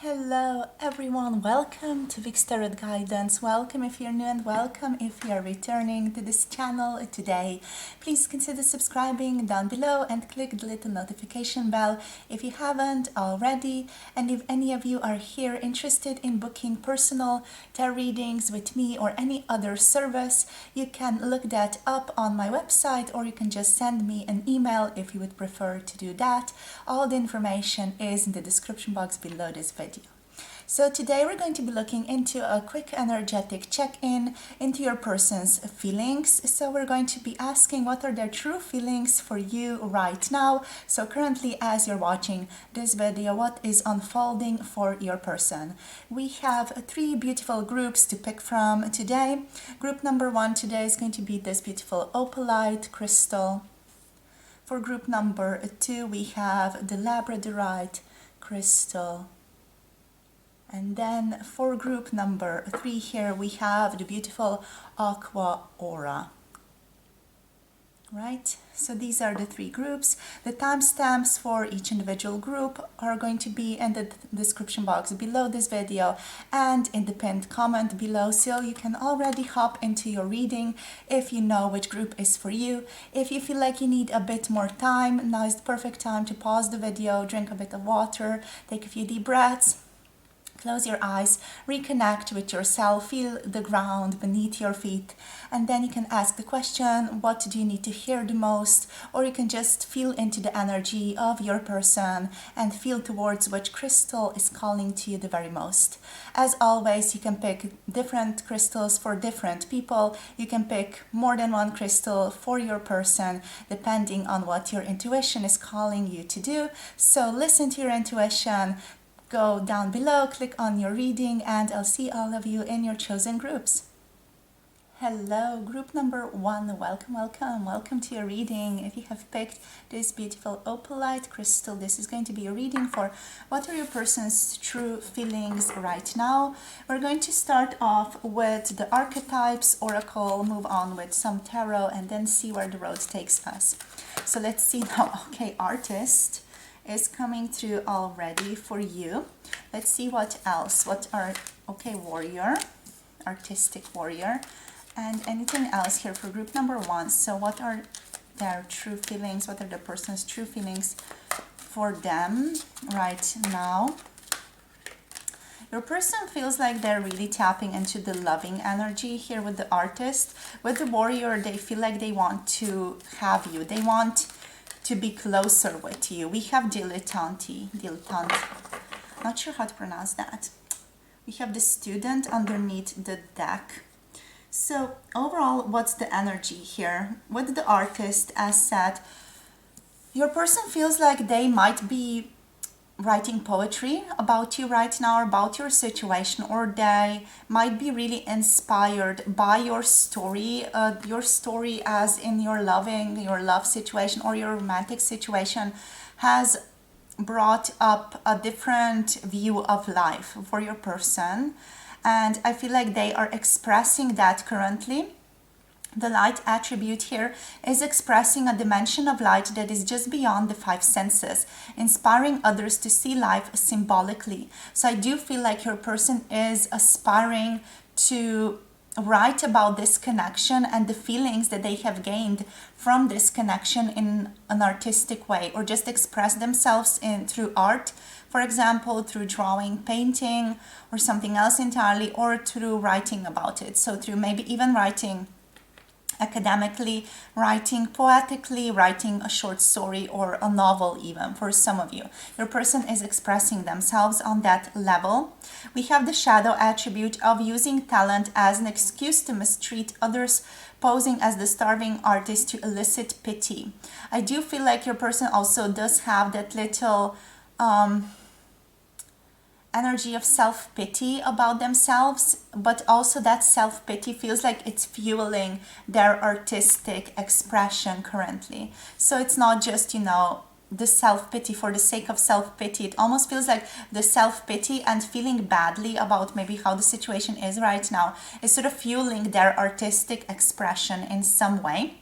Hello everyone, welcome to Vic's Tarot Guidance. Welcome if you're new and welcome if you're returning to this channel today. Please consider subscribing down below and click the little notification bell if you haven't already. And if any of you are here interested in booking personal tarot readings with me or any other service, you can look that up on my website, or you can just send me an email if you would prefer to do that. All the information is in the description box below this video. So today we're going to be looking into a quick energetic check-in into your person's feelings. So we're going to be asking what are their true feelings for you right now. So currently, as you're watching this video, what is unfolding for your person? We have three beautiful groups to pick from today. Group number one today is going to be this beautiful Opalite crystal. For group number two, we have the Labradorite crystal. And then for group number three here, we have the beautiful Aqua aura. Right? So these are the three groups. The timestamps for each individual group are going to be in the description box below this video and in the pinned comment below, so you can already hop into your reading if you know which group is for you. If you feel like you need a bit more time, now is the perfect time to pause the video, drink a bit of water, take a few deep breaths. Close your eyes, reconnect with yourself, feel the ground beneath your feet, and then you can ask the question, what do you need to hear the most? Or you can just feel into the energy of your person and feel towards which crystal is calling to you the very most. As always, you can pick different crystals for different people. You can pick more than one crystal for your person, depending on what your intuition is calling you to do. So listen to your intuition. Go down below, click on your reading, and I'll see all of you in your chosen groups. Hello, group number one, welcome to your reading. If you have picked this beautiful Opalite crystal, this is going to be a reading for what are your person's true feelings right now. We're going to start off with the archetypes, oracle, move on with some tarot, and then see where the road takes us. So let's see now. Okay, artist is coming through already for you. Let's see what else. Okay, warrior, artistic warrior, and anything else here for group number one. So what are their true feelings? What are the person's true feelings for them right now? Your person feels like they're really tapping into the loving energy here with the artist. With the warrior, they feel like they want to have you. They want to be closer with you. We have dilettante, not sure how to pronounce that. We have the student underneath the deck. So overall, what's the energy here? With the artist, as said, your person feels like they might be writing poetry about you right now, or about your situation, or they might be really inspired by your story as in your love situation or your romantic situation has brought up a different view of life for your person, and I feel like they are expressing that currently. The light attribute here is expressing a dimension of light that is just beyond the five senses, inspiring others to see life symbolically. So I do feel like your person is aspiring to write about this connection and the feelings that they have gained from this connection in an artistic way, or just express themselves through art, for example, through drawing, painting, or something else entirely, or through writing about it. So through maybe even writing academically, writing poetically, writing a short story or a novel even for some of you. Your person is expressing themselves on that level. We have the shadow attribute of using talent as an excuse to mistreat others, posing as the starving artist to elicit pity. I do feel like your person also does have that little energy of self-pity about themselves, but also that self-pity feels like it's fueling their artistic expression currently. So it's not just, the self-pity for the sake of self-pity. It almost feels like the self-pity and feeling badly about maybe how the situation is right now is sort of fueling their artistic expression in some way.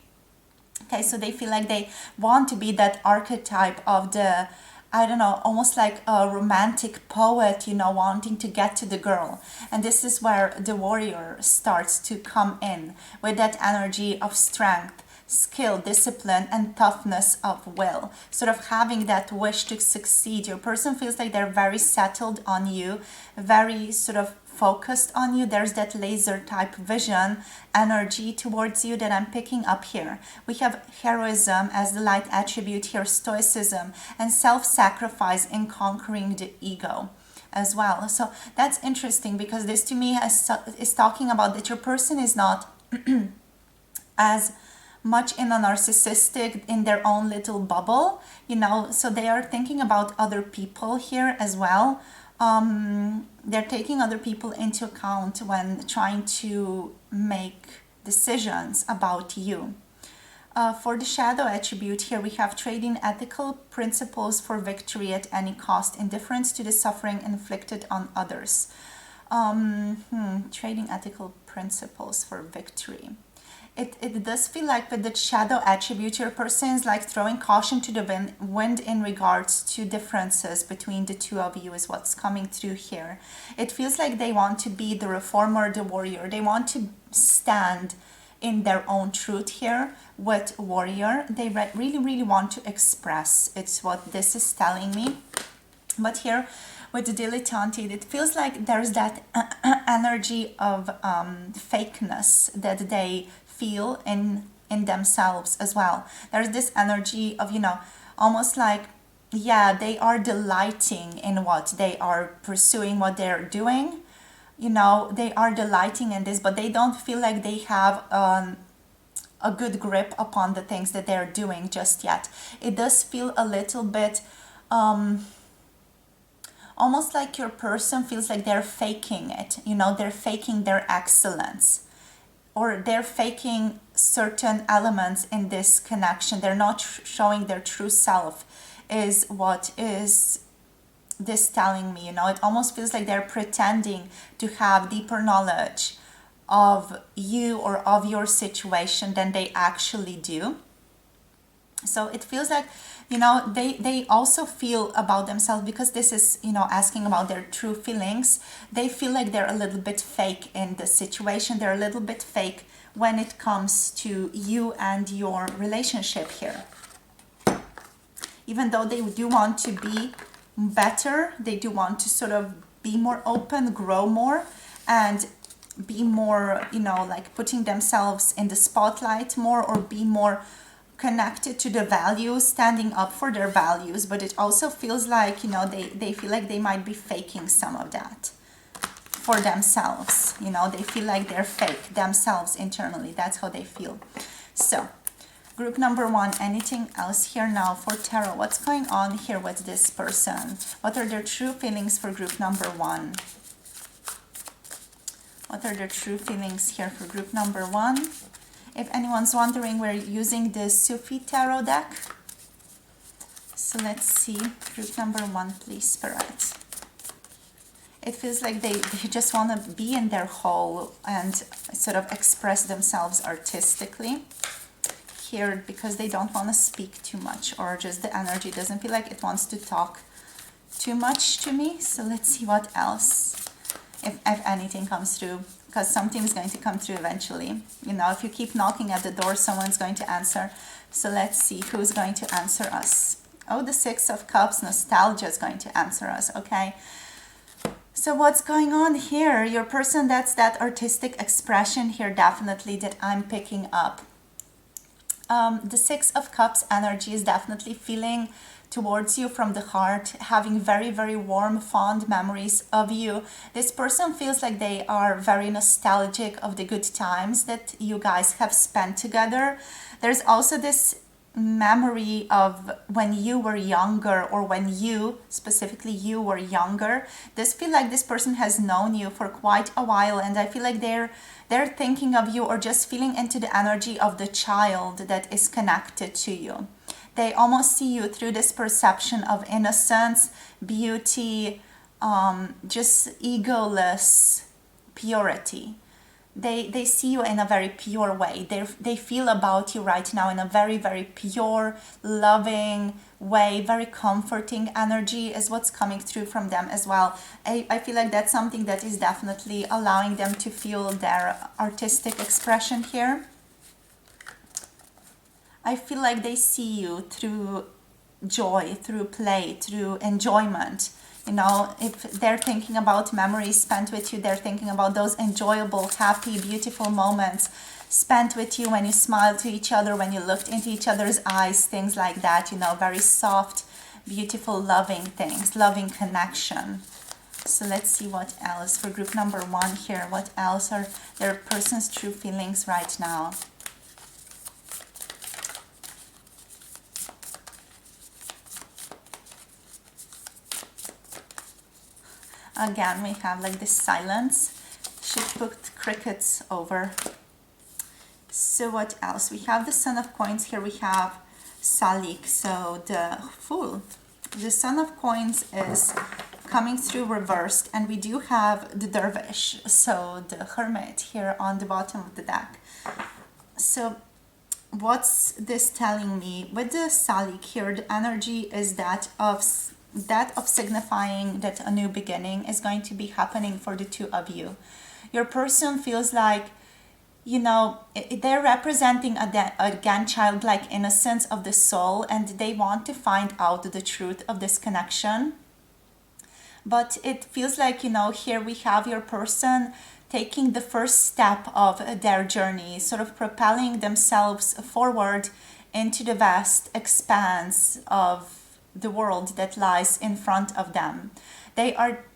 Okay, so they feel like they want to be that archetype of the I don't know, almost like a romantic poet, you know, wanting to get to the girl. And this is where the warrior starts to come in with that energy of strength, skill, discipline, and toughness of will. Sort of having that wish to succeed. Your person feels like they're very settled on you, very sort of focused on you. There's that laser type vision energy towards you that I'm picking up here. We have heroism as the light attribute here, stoicism, and self-sacrifice in conquering the ego as well. So that's interesting, because this to me is talking about that your person is not as much in a narcissistic, in their own little bubble, you know, so they are thinking about other people here as well. They're taking other people into account when trying to make decisions about you. For the shadow attribute here, we have trading ethical principles for victory at any cost, indifference to the suffering inflicted on others. Trading ethical principles for victory. It does feel like with the shadow attribute, your person is like throwing caution to the wind in regards to differences between the two of you is what's coming through here. It feels like they want to be the reformer, the warrior. They want to stand in their own truth here with warrior. They really, really want to express. It's what this is telling me. But here with the dilettante, it feels like there's that energy of fakeness that they feel in themselves as well. There's this energy of, you know, almost like, yeah, they are delighting in what they are pursuing, what they're doing. You know, they are delighting in this, but they don't feel like they have a good grip upon the things that they're doing just yet. It does feel a little bit almost like your person feels like they're faking it. You know, they're faking their excellence, or they're faking certain elements in this connection. They're not showing their true self, is what is this telling me. You know, it almost feels like they're pretending to have deeper knowledge of you or of your situation than they actually do. So it feels like, you know, they also feel about themselves, because this is, you know, asking about their true feelings. They feel like they're a little bit fake in the situation. They're a little bit fake when it comes to you and your relationship here. Even though they do want to be better, they do want to sort of be more open, grow more, and be more, you know, like putting themselves in the spotlight more, or be more connected to the values, standing up for their values. But it also feels like, you know, they feel like they might be faking some of that for themselves. You know, they feel like they're fake themselves internally. That's how they feel. So group number one, anything else here now for tarot? What's going on here with this person? What are their true feelings for group number one? What are their true feelings here for group number one? If anyone's wondering, we're using the Sufi tarot deck. So let's see. Group number one, please, Spirit. It feels like they just want to be in their hole and sort of express themselves artistically here, because they don't want to speak too much, or just the energy doesn't feel like it wants to talk too much to me. So let's see what else, if anything comes through, because something's going to come through eventually. You know, if you keep knocking at the door, someone's going to answer. So let's see who's going to answer us. Oh, the Six of Cups, nostalgia is going to answer us. Okay. So what's going on here? Your person, that's that artistic expression here, definitely, that I'm picking up. The Six of Cups energy is definitely feeling towards you from the heart, having very, very warm, fond memories of you. This person feels like they are very nostalgic of the good times that you guys have spent together. There's also this memory of when you were younger, or when you, specifically you, were younger. This feel like this person has known you for quite a while, and I feel like they're thinking of you, or just feeling into the energy of the child that is connected to you. They almost see you through this perception of innocence, beauty, just egoless purity. they see you in a very pure way. They feel about you right now in a very, very pure, loving way. Very comforting energy is what's coming through from them as well. I feel like that's something that is definitely allowing them to feel their artistic expression here. I feel like they see you through joy, through play, through enjoyment. You know, if they're thinking about memories spent with you, they're thinking about those enjoyable, happy, beautiful moments spent with you when you smiled to each other, when you looked into each other's eyes, things like that, you know, very soft, beautiful, loving things, loving connection. So let's see what else for group number 1 here. What else are their person's true feelings right now? Again, we have like this silence. She put crickets over. So what else? We have the Son of Coins here. We have Salik, so the Fool. The Son of Coins is coming through reversed, and we do have the Dervish, so the Hermit here on the bottom of the deck. So what's this telling me? With the Salik here, the energy is that of signifying that a new beginning is going to be happening for the two of you. Your person feels like, you know, they're representing again childlike innocence of the soul, and they want to find out the truth of this connection. But it feels like, you know, here we have your person taking the first step of their journey, sort of propelling themselves forward into the vast expanse of the world that lies in front of them. They are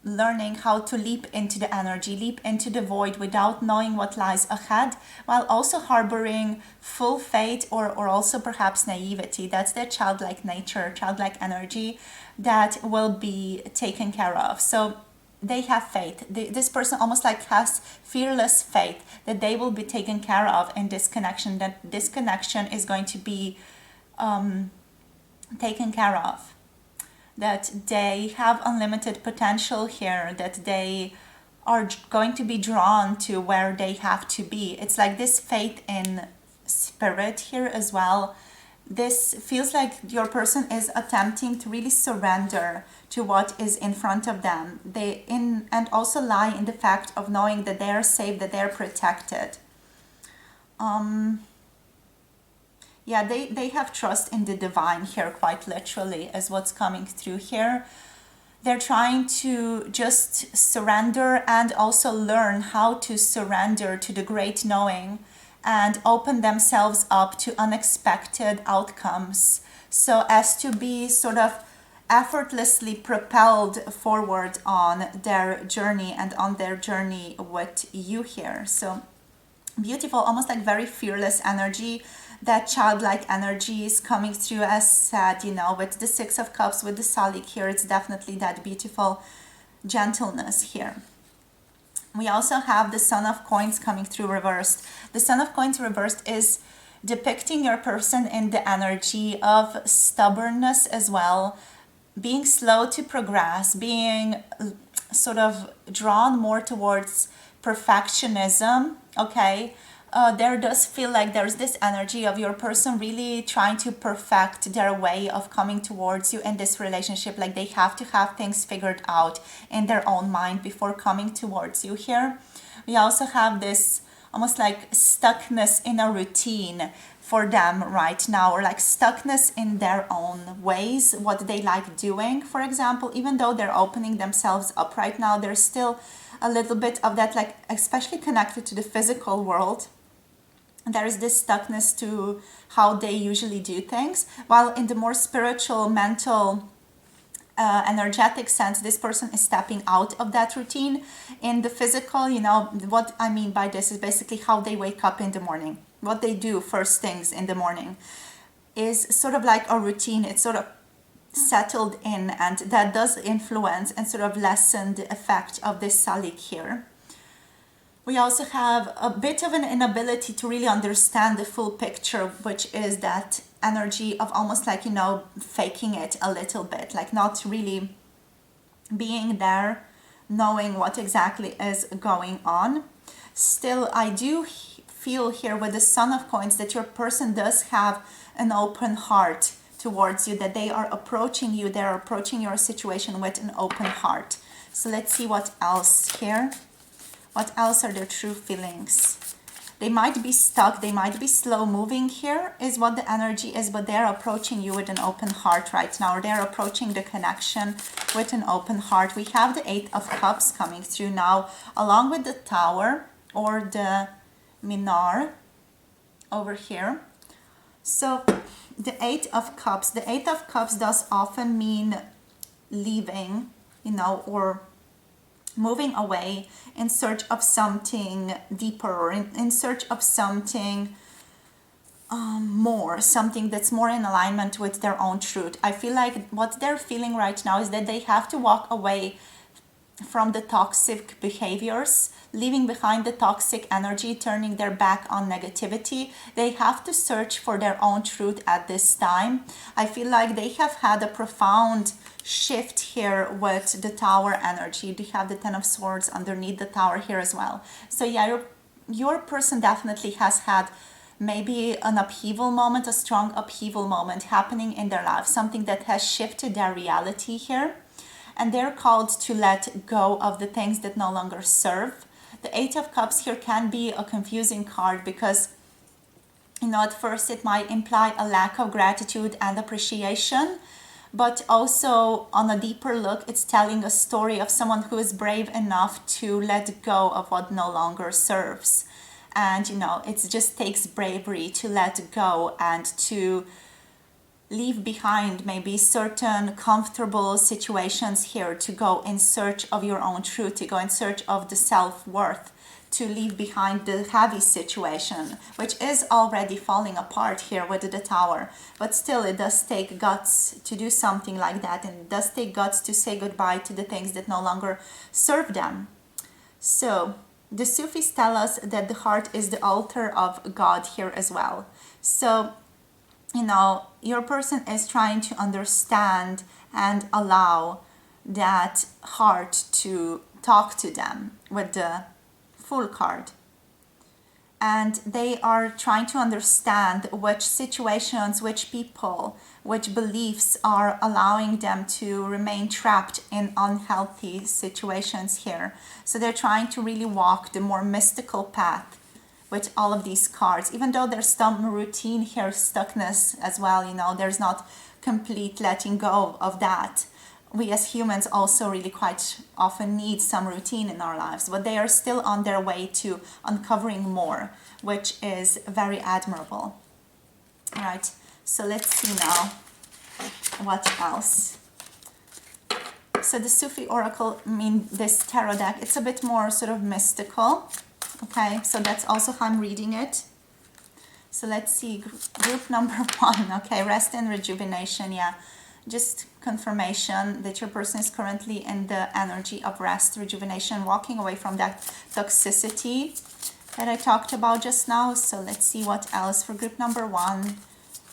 learning how to leap into the energy, leap into the void without knowing what lies ahead, while also harboring full faith or also perhaps naivety. That's their childlike nature, childlike energy that will be taken care of. So they have faith. This person almost like has fearless faith that they will be taken care of in this connection, that this connection is going to be taken care of, that they have unlimited potential here, that they are going to be drawn to where they have to be. It's like this faith in spirit here as well. This feels like your person is attempting to really surrender to what is in front of them. And also lie in the fact of knowing that they are safe, that they are protected. Yeah, they have trust in the divine here, quite literally, as what's coming through here. They're trying to just surrender and also learn how to surrender to the great knowing and open themselves up to unexpected outcomes, so as to be sort of effortlessly propelled forward on their journey and on their journey with you here. So beautiful, almost like very fearless energy. That childlike energy is coming through, as said, you know, with the Six of Cups, with the Salik here. It's definitely that beautiful gentleness here. We also have the Son of Coins coming through reversed. The Son of Coins reversed is depicting your person in the energy of stubbornness as well, being slow to progress, being sort of drawn more towards perfectionism, okay? There does feel like there's this energy of your person really trying to perfect their way of coming towards you in this relationship. Like they have to have things figured out in their own mind before coming towards you here. We also have this almost like stuckness in a routine for them right now, or like stuckness in their own ways, what they like doing. For example, even though they're opening themselves up right now, there's still a little bit of that, like especially connected to the physical world. There is this stuckness to how they usually do things, while in the more spiritual, mental, energetic sense, this person is stepping out of that routine. In the physical, you know, what I mean by this is basically how they wake up in the morning, what they do first things in the morning is sort of like a routine. It's sort of settled in, and that does influence and sort of lessen the effect of this Salik here. We also have a bit of an inability to really understand the full picture, which is that energy of almost like, you know, faking it a little bit, like not really being there, knowing what exactly is going on. still I do feel here with the Son of Coins that your person does have an open heart towards you, that they are approaching you, they're approaching your situation with an open heart. So let's see what else here. What else are their true feelings? They might be stuck, they might be slow moving here is what the energy is, but they're approaching you with an open heart right now. They're approaching the connection with an open heart. We have the Eight of Cups coming through now, along with the Tower or the Minar over here. So the Eight of Cups does often mean leaving, you know, or moving away in search of something deeper, or in search of something more, something that's more in alignment with their own truth. I feel like what they're feeling right now is that they have to walk away from the toxic behaviors, leaving behind the toxic energy, turning their back on negativity. They have to search for their own truth at this time. I feel like they have had a profound shift here with the Tower energy. They have the Ten of Swords underneath the Tower here as well. So yeah, your person definitely has had maybe an upheaval moment, a strong upheaval moment happening in their life, something that has shifted their reality here. And they're called to let go of the things that no longer serve. The Eight of Cups here can be a confusing card because, you know, at first it might imply a lack of gratitude and appreciation, but also on a deeper look, it's telling a story of someone who is brave enough to let go of what no longer serves. And, you know, it just takes bravery to let go and to leave behind maybe certain comfortable situations here, to go in search of your own truth, to go in search of the self-worth, to leave behind the heavy situation, which is already falling apart here with the Tower. But still, it does take guts to do something like that, and it does take guts to say goodbye to the things that no longer serve them. So the Sufis tell us that the heart is the altar of God here as well. So, you know, your person is trying to understand and allow that heart to talk to them with the Fool card. And they are trying to understand which situations, which people, which beliefs are allowing them to remain trapped in unhealthy situations here. So they're trying to really walk the more mystical path with all of these cards, even though there's some routine here, stuckness as well, you know, there's not complete letting go of that. We as humans also really quite often need some routine in our lives, but they are still on their way to uncovering more, which is very admirable. All right, so let's see now what else. So the Sufi Oracle, I mean, this tarot deck, it's a bit more sort of mystical. Okay, so that's also how I'm reading it. So let's see, group number 1, okay, rest and rejuvenation, yeah. Just confirmation that your person is currently in the energy of rest, rejuvenation, walking away from that toxicity that I talked about just now. So let's see what else for group number 1.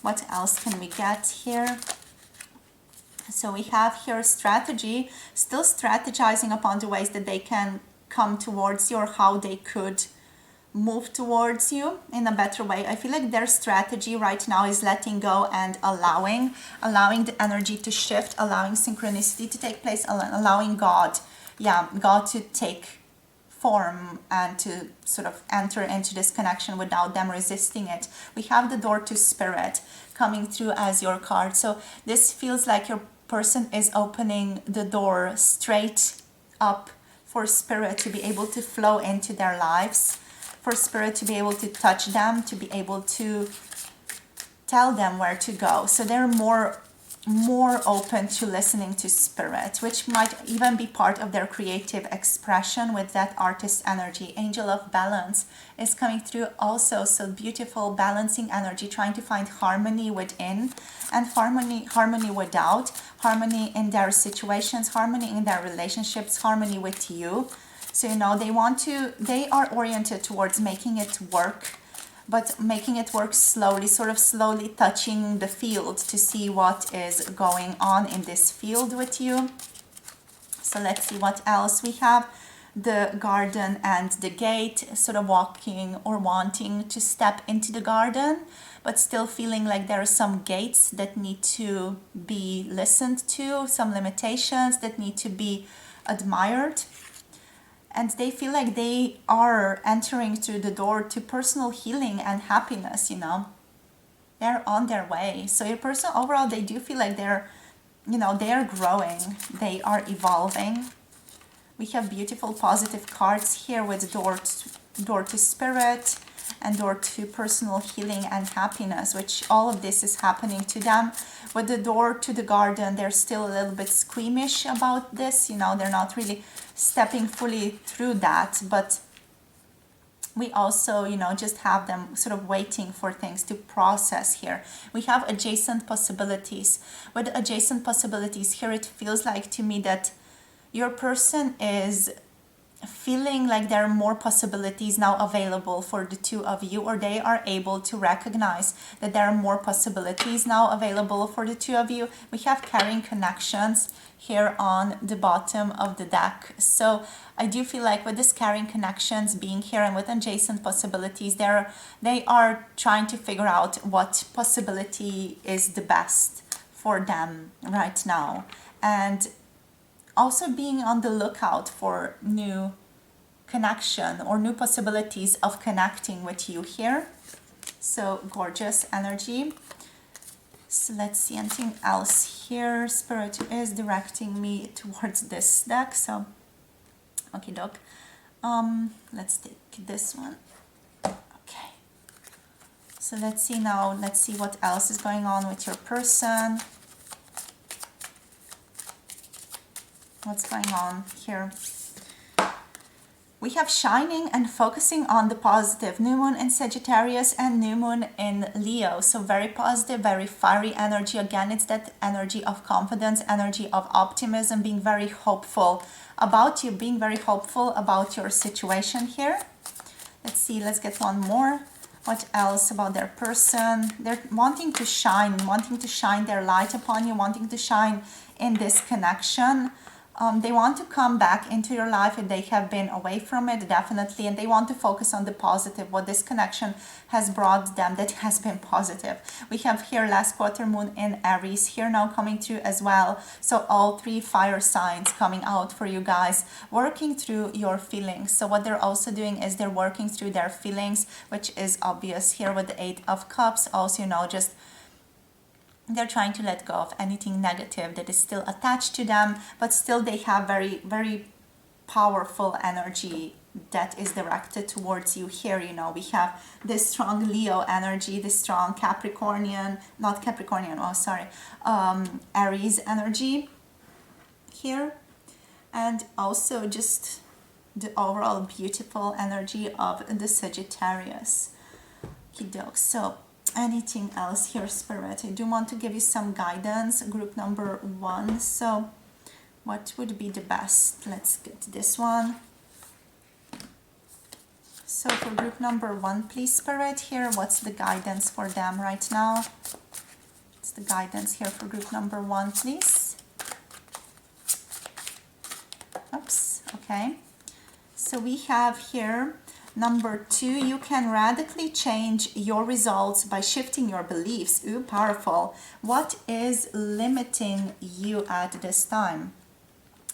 What else can we get here? So we have here strategy, still strategizing upon the ways that they can come towards you or how they could move towards you in a better way. I feel like their strategy right now is letting go and allowing the energy to shift, allowing synchronicity to take place, allowing God to take form and to sort of enter into this connection without them resisting it. We have the Door to Spirit coming through as your card. So this feels like your person is opening the door straight up for Spirit to be able to flow into their lives, for Spirit to be able to touch them, to be able to tell them where to go. So they're more open to listening to Spirit, which might even be part of their creative expression with that artist energy. Angel of Balance is coming through also, so beautiful balancing energy, trying to find harmony within and harmony without, harmony in their situations, harmony in their relationships, harmony with you. So, you know, they are oriented towards making it work, but making it work slowly, sort of slowly touching the field to see what is going on in this field with you. So let's see what else we have. the garden and the gate, sort of walking or wanting to step into the garden, but still feeling like there are some gates that need to be listened to, some limitations that need to be admired. And they feel like they are entering through the door to personal healing and happiness, you know. They're on their way. So your person overall, they do feel like they're, you know, they are growing, they are evolving. We have beautiful positive cards here with door to spirit and door to personal healing and happiness, which all of this is happening to them. With the door to the garden, they're still a little bit squeamish about this, you know, they're not really stepping fully through that, but we also, you know, just have them sort of waiting for things to process here. We have adjacent possibilities. With adjacent possibilities here, it feels like to me that your person is feeling like there are more possibilities now available for the two of you, or they are able to recognize that there are more possibilities now available for the two of you. We have carrying connections here on the bottom of the deck. So I do feel like with this carrying connections being here and with adjacent possibilities, they are trying to figure out what possibility is the best for them right now. And also being on the lookout for new connection or new possibilities of connecting with you here. So gorgeous energy. So let's see anything else here. Spirit is directing me towards this deck. So, okay, doc. Let's take this one. Okay. So let's see now. Let's see what else is going on with your person. What's going on here? We have shining and focusing on the positive. New moon in Sagittarius and new moon in Leo. So very positive, very fiery energy. Again, it's that energy of confidence, energy of optimism, being very hopeful about you, being very hopeful about your situation here. Let's see, let's get one more. What else about their person? They're wanting to shine their light upon you, wanting to shine in this connection. They want to come back into your life if they have been away from it, definitely, and they want to focus on the positive, what this connection has brought them that has been positive. We have here last quarter moon in Aries here now coming through as well. So all three fire signs coming out for you guys, working through your feelings. So what they're also doing is they're working through their feelings, which is obvious here with the 8 of Cups. Also, you know, just they're trying to let go of anything negative that is still attached to them, but still they have very, very powerful energy that is directed towards you here. You know, we have this strong Leo energy, this strong Aries energy here, and also just the overall beautiful energy of the Sagittarius. So anything else here, Spirit? I do want to give you some guidance. Group number 1. So what would be the best? Let's get this one. So for group number 1, please, Spirit, here, what's the guidance for them right now? What's the guidance here for group number 1, please? Oops, okay. So we have here number 2, you can radically change your results by shifting your beliefs. Ooh, powerful. What is limiting you at this time?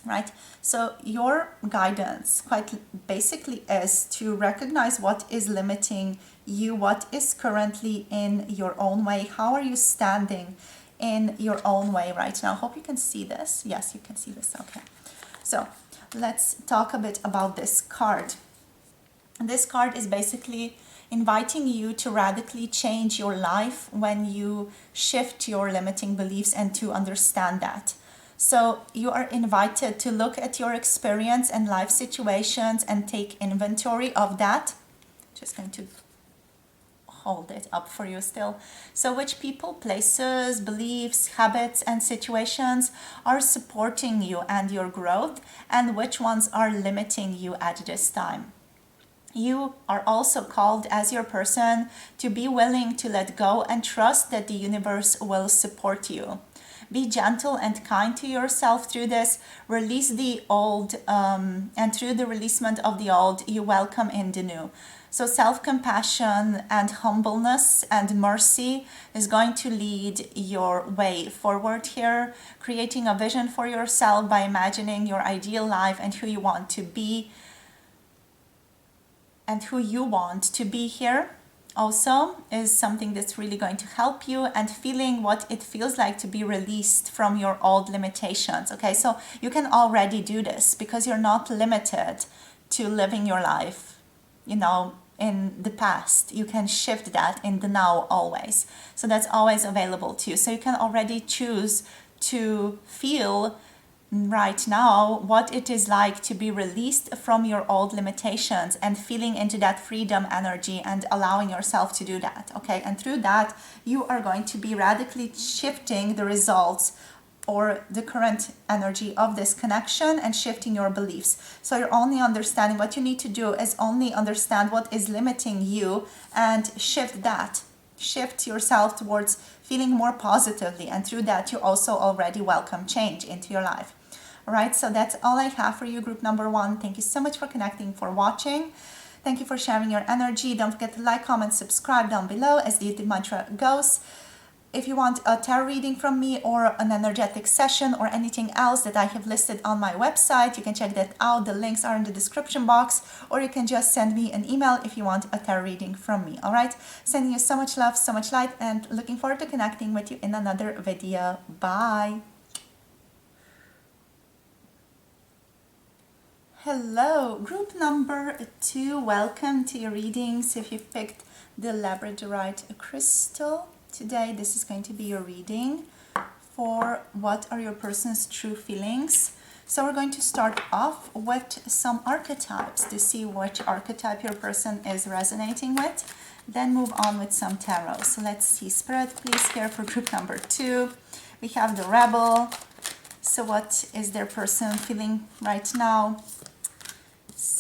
Right? So your guidance quite basically is to recognize what is limiting you, what is currently in your own way. How are you standing in your own way right now? Hope you can see this. Yes, you can see this. Okay. So let's talk a bit about this card. This card is basically inviting you to radically change your life when you shift your limiting beliefs and to understand that. So you are invited to look at your experience and life situations and take inventory of that. Just going to hold it up for you still. So which people, places, beliefs, habits, and situations are supporting you and your growth, and which ones are limiting you at this time. You are also called as your person to be willing to let go and trust that the universe will support you. Be gentle and kind to yourself through this. Release the old, and through the releasement of the old, you welcome in the new. So self-compassion and humbleness and mercy is going to lead your way forward here, creating a vision for yourself by imagining your ideal life and who you want to be here also is something that's really going to help you, and feeling what it feels like to be released from your old limitations. Okay, so you can already do this because you're not limited to living your life, in the past. You can shift that in the now always. So that's always available to you. So you can already choose to feel right now what it is like to be released from your old limitations and feeling into that freedom energy and allowing yourself to do that. Okay, and through that you are going to be radically shifting the results or the current energy of this connection and shifting your beliefs. So you're only understanding what you need to do is only understand what is limiting you and shift that. Shift yourself towards feeling more positively, and through that you also already welcome change into your life. All right, so that's all I have for you, group number 1. Thank you so much for connecting, for watching. Thank you for sharing your energy. Don't forget to like, comment, subscribe down below as the YouTube mantra goes. If you want a tarot reading from me or an energetic session or anything else that I have listed on my website, you can check that out. The links are in the description box, or you can just send me an email if you want a tarot reading from me. All right, sending you so much love, so much light, and looking forward to connecting with you in another video. Bye. Hello, group number 2. Welcome to your readings. If you've picked the Labradorite crystal, today this is going to be your reading for what are your person's true feelings. So we're going to start off with some archetypes to see which archetype your person is resonating with, then move on with some tarot. So let's see, Spirit, please, here for group number 2. We have the Rebel. So what is their person feeling right now?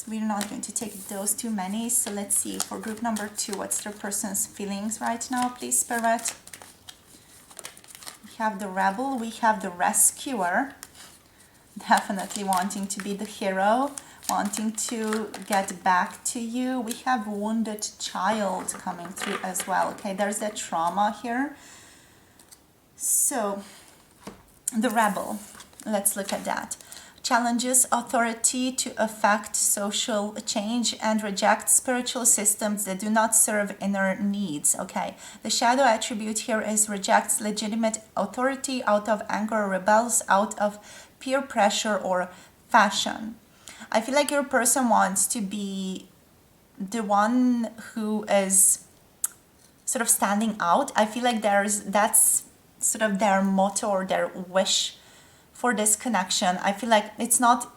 We're not going to take those too many, so let's see for group number 2, what's their person's feelings right now, please, Spirit. We have the Rebel, we have the Rescuer, definitely wanting to be the hero, wanting to get back to you. We have Wounded Child coming through as well. Okay, there's that trauma here. So the Rebel, let's look at that. Challenges authority to affect social change and reject spiritual systems that do not serve inner needs. Okay, the shadow attribute here is rejects legitimate authority out of anger, rebels out of peer pressure or fashion. I feel like your person wants to be the one who is sort of standing out. I feel like that's sort of their motto or their wish for this connection. I feel like it's not,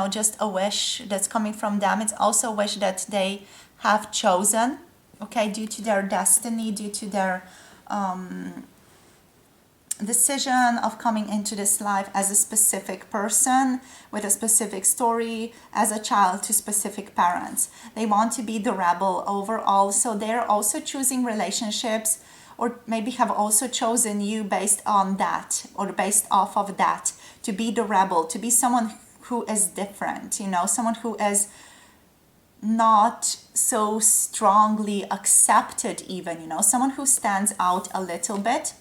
just a wish that's coming from them. It's also a wish that they have chosen, okay, due to their destiny, due to their decision of coming into this life as a specific person with a specific story, as a child to specific parents. They want to be the rebel overall, so they're also choosing relationships, or maybe have also chosen you based on that, or based off of that, to be the rebel, to be someone who is different, someone who is not so strongly accepted even, someone who stands out a little bit.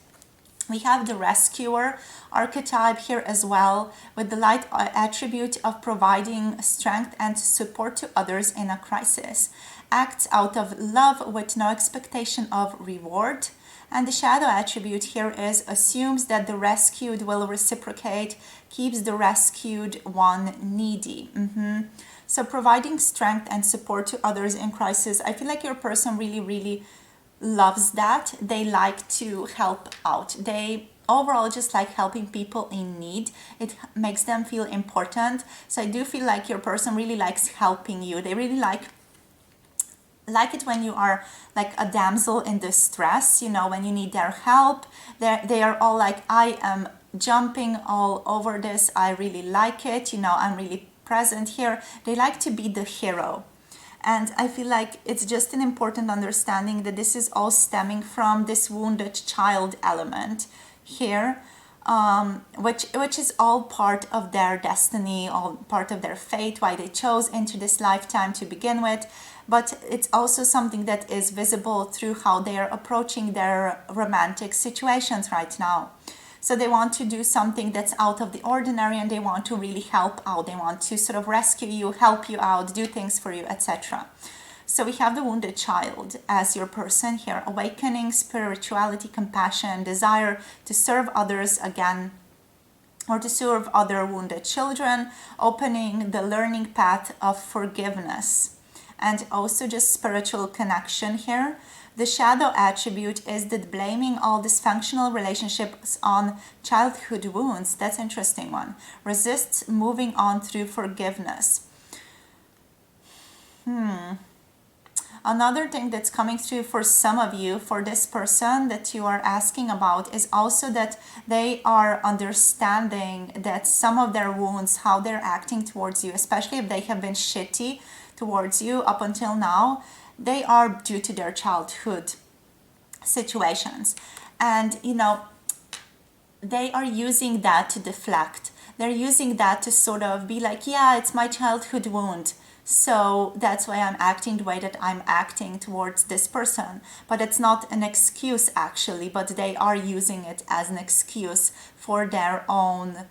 We have the Rescuer archetype here as well, with the light attribute of providing strength and support to others in a crisis. Acts out of love with no expectation of reward. And the shadow attribute here is assumes that the rescued will reciprocate, keeps the rescued one needy. So providing strength and support to others in crisis. I feel like your person really, really loves that. They like to help out. They overall just like helping people in need. It makes them feel important. So I do feel like your person really likes helping you. They really like it when you are like a damsel in distress, when you need their help. They are all like, I am jumping all over this. I really like it. I'm really present here. They like to be the hero. And I feel like it's just an important understanding that this is all stemming from this wounded child element here. which is all part of their destiny, all part of their fate, why they chose into this lifetime to begin with. But it's also something that is visible through how they are approaching their romantic situations right now. So they want to do something that's out of the ordinary, and they want to really help out. They want to sort of rescue you, help you out, do things for you, etc. So we have the wounded child as your person here. Awakening, spirituality, compassion, desire to serve others again, or to serve other wounded children, opening the learning path of forgiveness, and also just spiritual connection here. The shadow attribute is that blaming all dysfunctional relationships on childhood wounds. That's an interesting one. Resists moving on through forgiveness. Another thing that's coming through for some of you, for this person that you are asking about, is also that they are understanding that some of their wounds, how they're acting towards you, especially if they have been shitty towards you up until now, they are due to their childhood situations. And, you know, they are using that to deflect. They're using that to sort of be like, yeah, it's my childhood wound, so that's why I'm acting the way that I'm acting towards this person. But it's not an excuse actually, but they are using it as an excuse for their own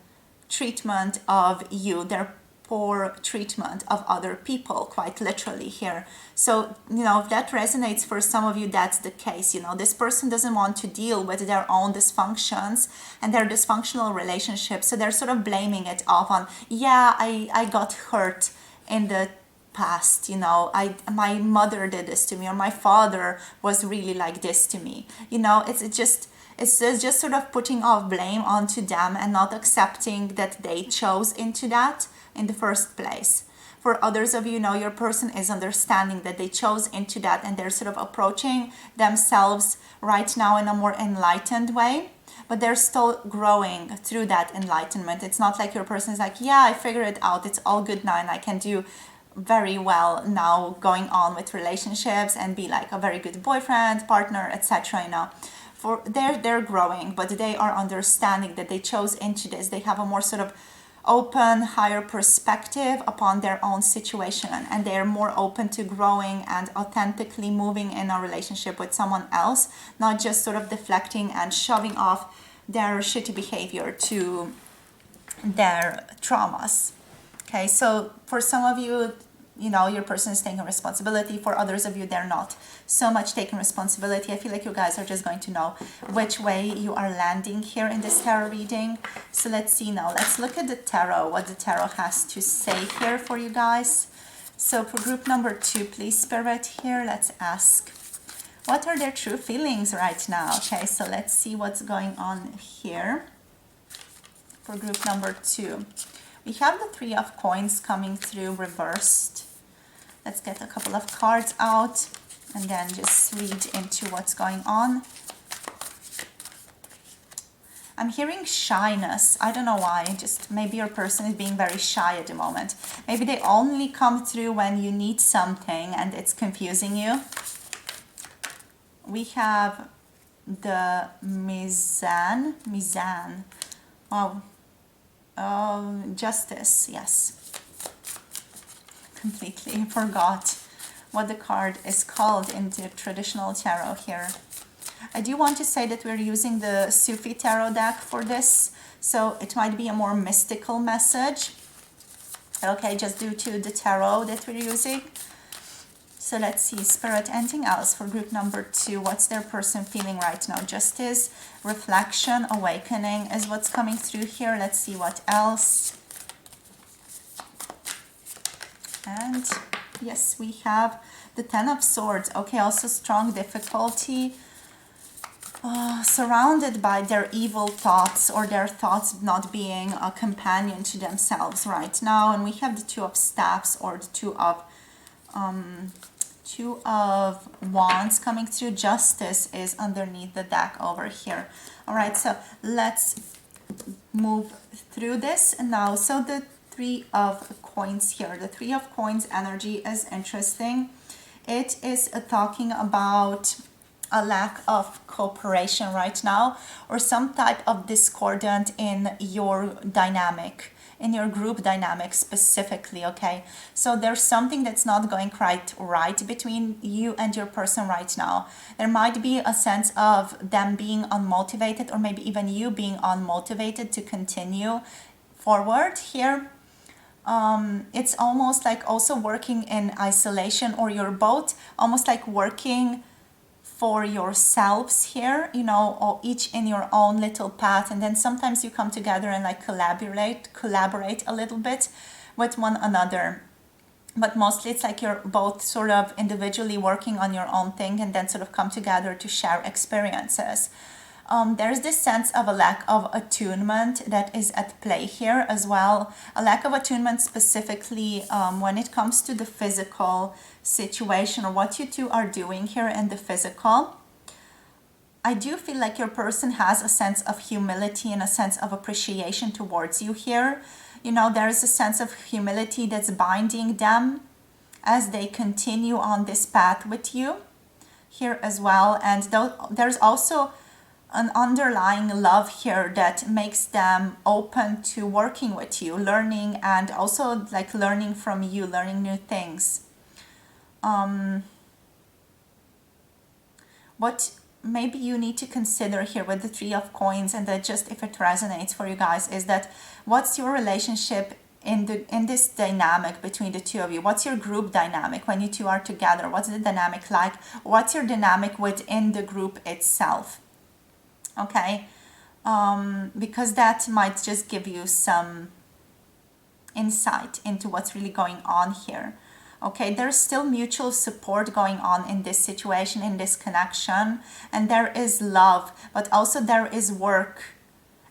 treatment of you, their poor treatment of other people, quite literally here. So, you know, if that resonates for some of you, that's the case. You know, this person doesn't want to deal with their own dysfunctions and their dysfunctional relationships. So they're sort of blaming it off on, yeah, I got hurt in the past, you know, my mother did this to me, or my father was really like this to me. You know, it's just sort of putting off blame onto them and not accepting that they chose into that in the first place. For others of you, know, your person is understanding that they chose into that, and they're sort of approaching themselves right now in a more enlightened way, but they're still growing through that enlightenment. It's not like your person is like, yeah, I figured it out, it's all good now, and I can do very well now going on with relationships and be like a very good boyfriend, partner, etc. You know, for they're growing, but they are understanding that they chose into this. They have a more sort of open, higher perspective upon their own situation, and they're more open to growing and authentically moving in a relationship with someone else, not just sort of deflecting and shoving off their shitty behavior to their traumas. Okay, so for some of you, you know, your person is taking responsibility. For others of you, they're not so much taking responsibility. I feel like you guys are just going to know which way you are landing here in this tarot reading. So let's see now. Let's look at the tarot, what the tarot has to say here for you guys. So for group number 2, please, Spirit, here, let's ask, what are their true feelings right now? Okay, so let's see what's going on here for group number 2. We have the 3 of coins coming through reversed. Let's get a couple of cards out and then just read into what's going on. I'm hearing shyness. I don't know why. Just maybe your person is being very shy at the moment. Maybe they only come through when you need something and it's confusing you. We have the Mizan. Justice, yes. Completely forgot what the card is called in the traditional tarot here. I do want to say that we're using the Sufi tarot deck for this, so it might be a more mystical message. Okay, just due to the tarot that we're using. So let's see, Spirit, anything else for group number 2? What's their person feeling right now? Justice, reflection, awakening is what's coming through here. Let's see what else. And yes, we have the 10 of Swords. Okay, also strong difficulty. Surrounded by their evil thoughts, or their thoughts not being a companion to themselves right now. And we have the 2 of Staffs, or the 2 of Wands coming through. Justice is underneath the deck over here. All right, so let's move through this now. So the 3 of Coins here, the 3 of Coins energy is interesting. It is talking about a lack of cooperation right now, or some type of discordant in your dynamic, in your group dynamic specifically, okay? So there's something that's not going quite right between you and your person right now. There might be a sense of them being unmotivated, or maybe even you being unmotivated to continue forward here. It's almost like also working in isolation, or you're both almost like working for yourselves here, you know, or each in your own little path, and then sometimes you come together and like collaborate a little bit with one another, but mostly it's like you're both sort of individually working on your own thing and then sort of come together to share experiences. There's this sense of a lack of attunement that is at play here as well. A lack of attunement specifically when it comes to the physical situation, or what you two are doing here in the physical. I do feel like your person has a sense of humility and a sense of appreciation towards you here. You know, there is a sense of humility that's binding them as they continue on this path with you here as well. And there's also an underlying love here that makes them open to working with you, learning, and also like learning from you, learning new things. What maybe you need to consider here with the Three of Coins, and that just if it resonates for you guys, is that what's your relationship in this dynamic between the two of you? What's your group dynamic when you two are together? What's the dynamic like? What's your dynamic within the group itself? Okay, because that might just give you some insight into what's really going on here. Okay, there's still mutual support going on in this situation, in this connection, and there is love, but also there is work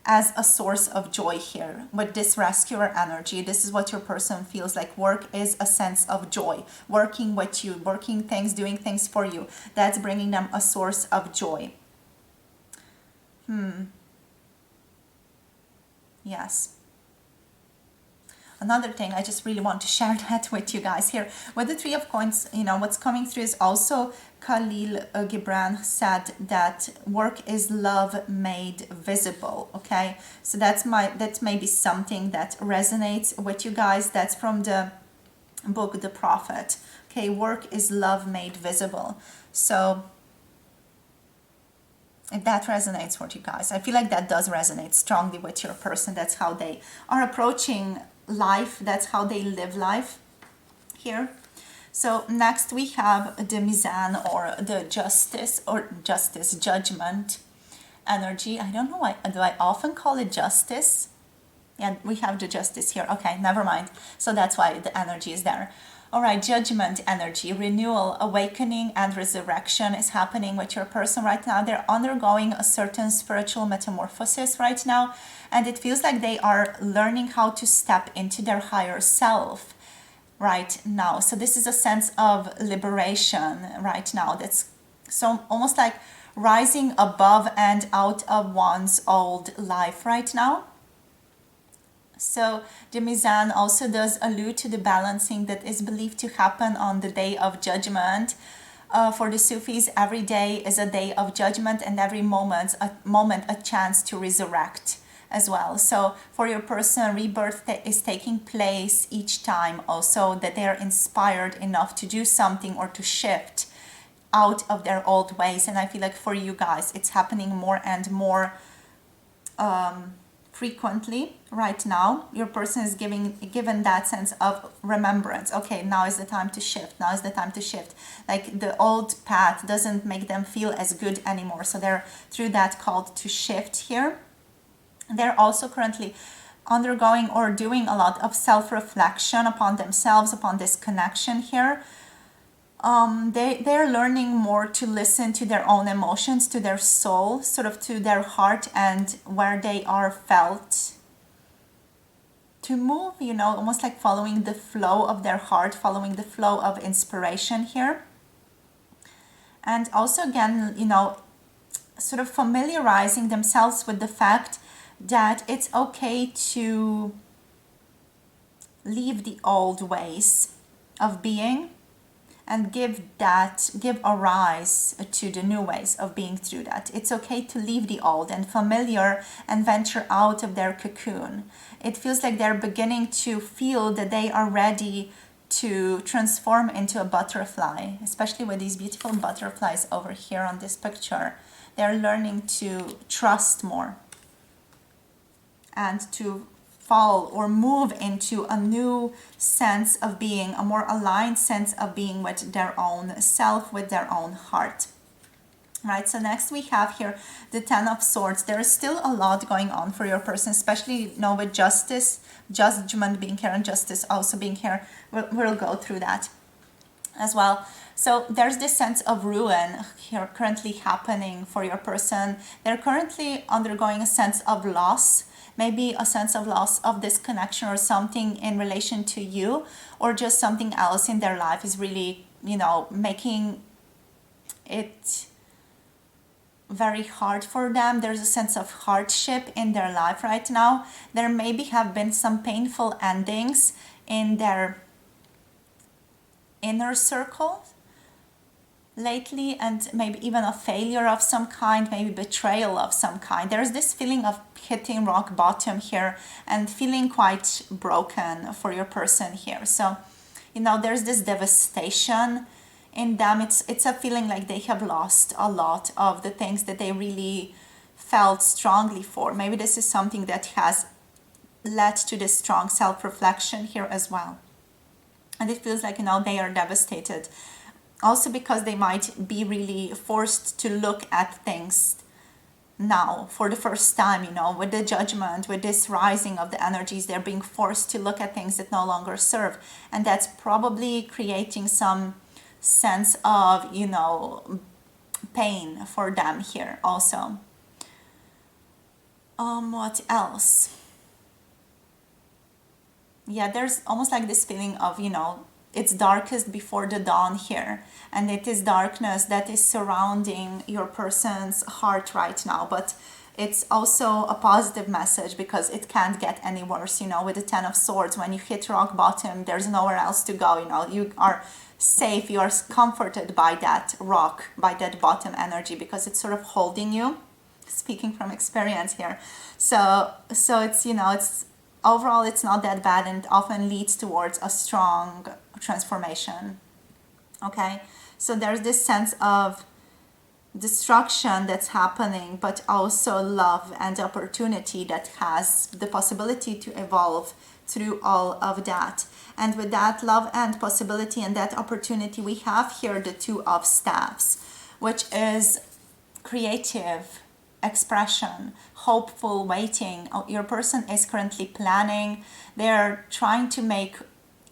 as a source of joy here with this rescuer energy. This is what your person feels like. Work is a sense of joy, working with you, working things, doing things for you. That's bringing them a source of joy. Yes. Another thing, I just really want to share that with you guys here. With the Three of Coins, you know, what's coming through is also Khalil Gibran said that work is love made visible, okay? So that's maybe something that resonates with you guys. That's from the book, The Prophet. Okay, work is love made visible. So if that resonates with you guys, I feel like that does resonate strongly with your person. That's how they are approaching life. That's how they live life here. So next we have the Mizan, or the judgment energy. I don't know why, do I often call it justice? Yeah, we have the justice here. Okay, never mind. So that's why the energy is there. All right, judgment energy, renewal, awakening, and resurrection is happening with your person right now. They're undergoing a certain spiritual metamorphosis right now, and it feels like they are learning how to step into their higher self right now. So this is a sense of liberation right now. That's so almost like rising above and out of one's old life right now. So the Mizan also does allude to the balancing that is believed to happen on the Day of Judgment. For the Sufis, every day is a day of judgment, and every moment a chance to resurrect as well. So for your person, rebirth is taking place each time also, that they are inspired enough to do something or to shift out of their old ways. And I feel like for you guys, it's happening more and more frequently right now. Your person is given that sense of remembrance. Okay, now is the time to shift. Now is the time to shift. Like the old path doesn't make them feel as good anymore. So they're through that called to shift here. They're also currently undergoing or doing a lot of self-reflection upon themselves, upon this connection here. They're learning more to listen to their own emotions, to their soul, sort of to their heart, and where they are felt to move, you know, almost like following the flow of their heart, following the flow of inspiration here. And also again, you know, sort of familiarizing themselves with the fact that it's okay to leave the old ways of being and give a rise to the new ways of being through that. It's okay to leave the old and familiar and venture out of their cocoon. It feels like they're beginning to feel that they are ready to transform into a butterfly, especially with these beautiful butterflies over here on this picture. They're learning to trust more and to fall or move into a new sense of being, a more aligned sense of being with their own self, with their own heart. Right, so next we have here the Ten of Swords. There is still a lot going on for your person, especially with justice, judgment being here and justice also being here. We'll go through that as well. So there's this sense of ruin here currently happening for your person. They're currently undergoing a sense of loss, maybe a sense of loss of this connection or something in relation to you, or just something else in their life is really, making it very hard for them. There's a sense of hardship in their life right now. There maybe have been some painful endings in their inner circle lately, and maybe even a failure of some kind, maybe betrayal of some kind. There's this feeling of hitting rock bottom here and feeling quite broken for your person here. So, there's this devastation in them. It's a feeling like they have lost a lot of the things that they really felt strongly for. Maybe this is something that has led to this strong self-reflection here as well. And it feels like, they are devastated. Also because they might be really forced to look at things now for the first time, with the judgment, with this rising of the energies, they're being forced to look at things that no longer serve. And that's probably creating some sense of, pain for them here also. What else? Yeah, there's almost like this feeling of, it's darkest before the dawn here, and it is darkness that is surrounding your person's heart right now, but it's also a positive message because it can't get any worse. With the Ten of Swords, when you hit rock bottom, there's nowhere else to go. You are safe, you are comforted by that rock, by that bottom energy, because it's sort of holding you, speaking from experience here. So it's, it's overall, it's not that bad, and it often leads towards a strong transformation. Okay, so there's this sense of destruction that's happening, but also love and opportunity that has the possibility to evolve through all of that. And with that love and possibility and that opportunity, we have here the Two of Staffs, which is creative expression, hopeful waiting. Your person is currently planning. They're trying to make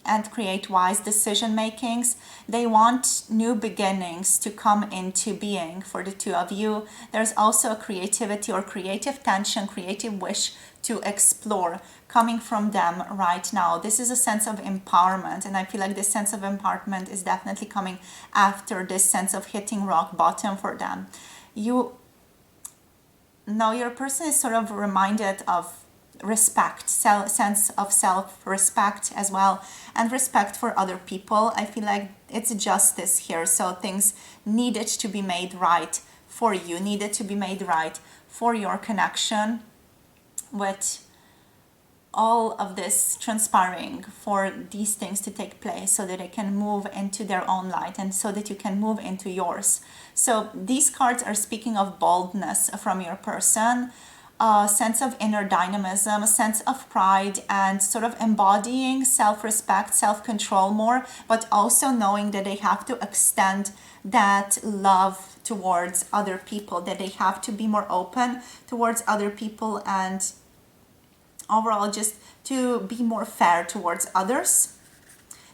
and create wise decision makings. They want new beginnings to come into being for the two of you. There's also a creativity or creative tension, creative wish to explore coming from them right now. This is a sense of empowerment, and I feel like this sense of empowerment is definitely coming after this sense of hitting rock bottom for them. Now your person is sort of reminded of respect, sense of self-respect as well, and respect for other people. I feel like it's justice here, so things needed to be made right for you, needed to be made right for your connection, with all of this transpiring for these things to take place so that they can move into their own light and so that you can move into yours. So these cards are speaking of boldness from your person, a sense of inner dynamism, a sense of pride, and sort of embodying self-respect, self-control more, but also knowing that they have to extend that love towards other people, that they have to be more open towards other people, and overall just to be more fair towards others.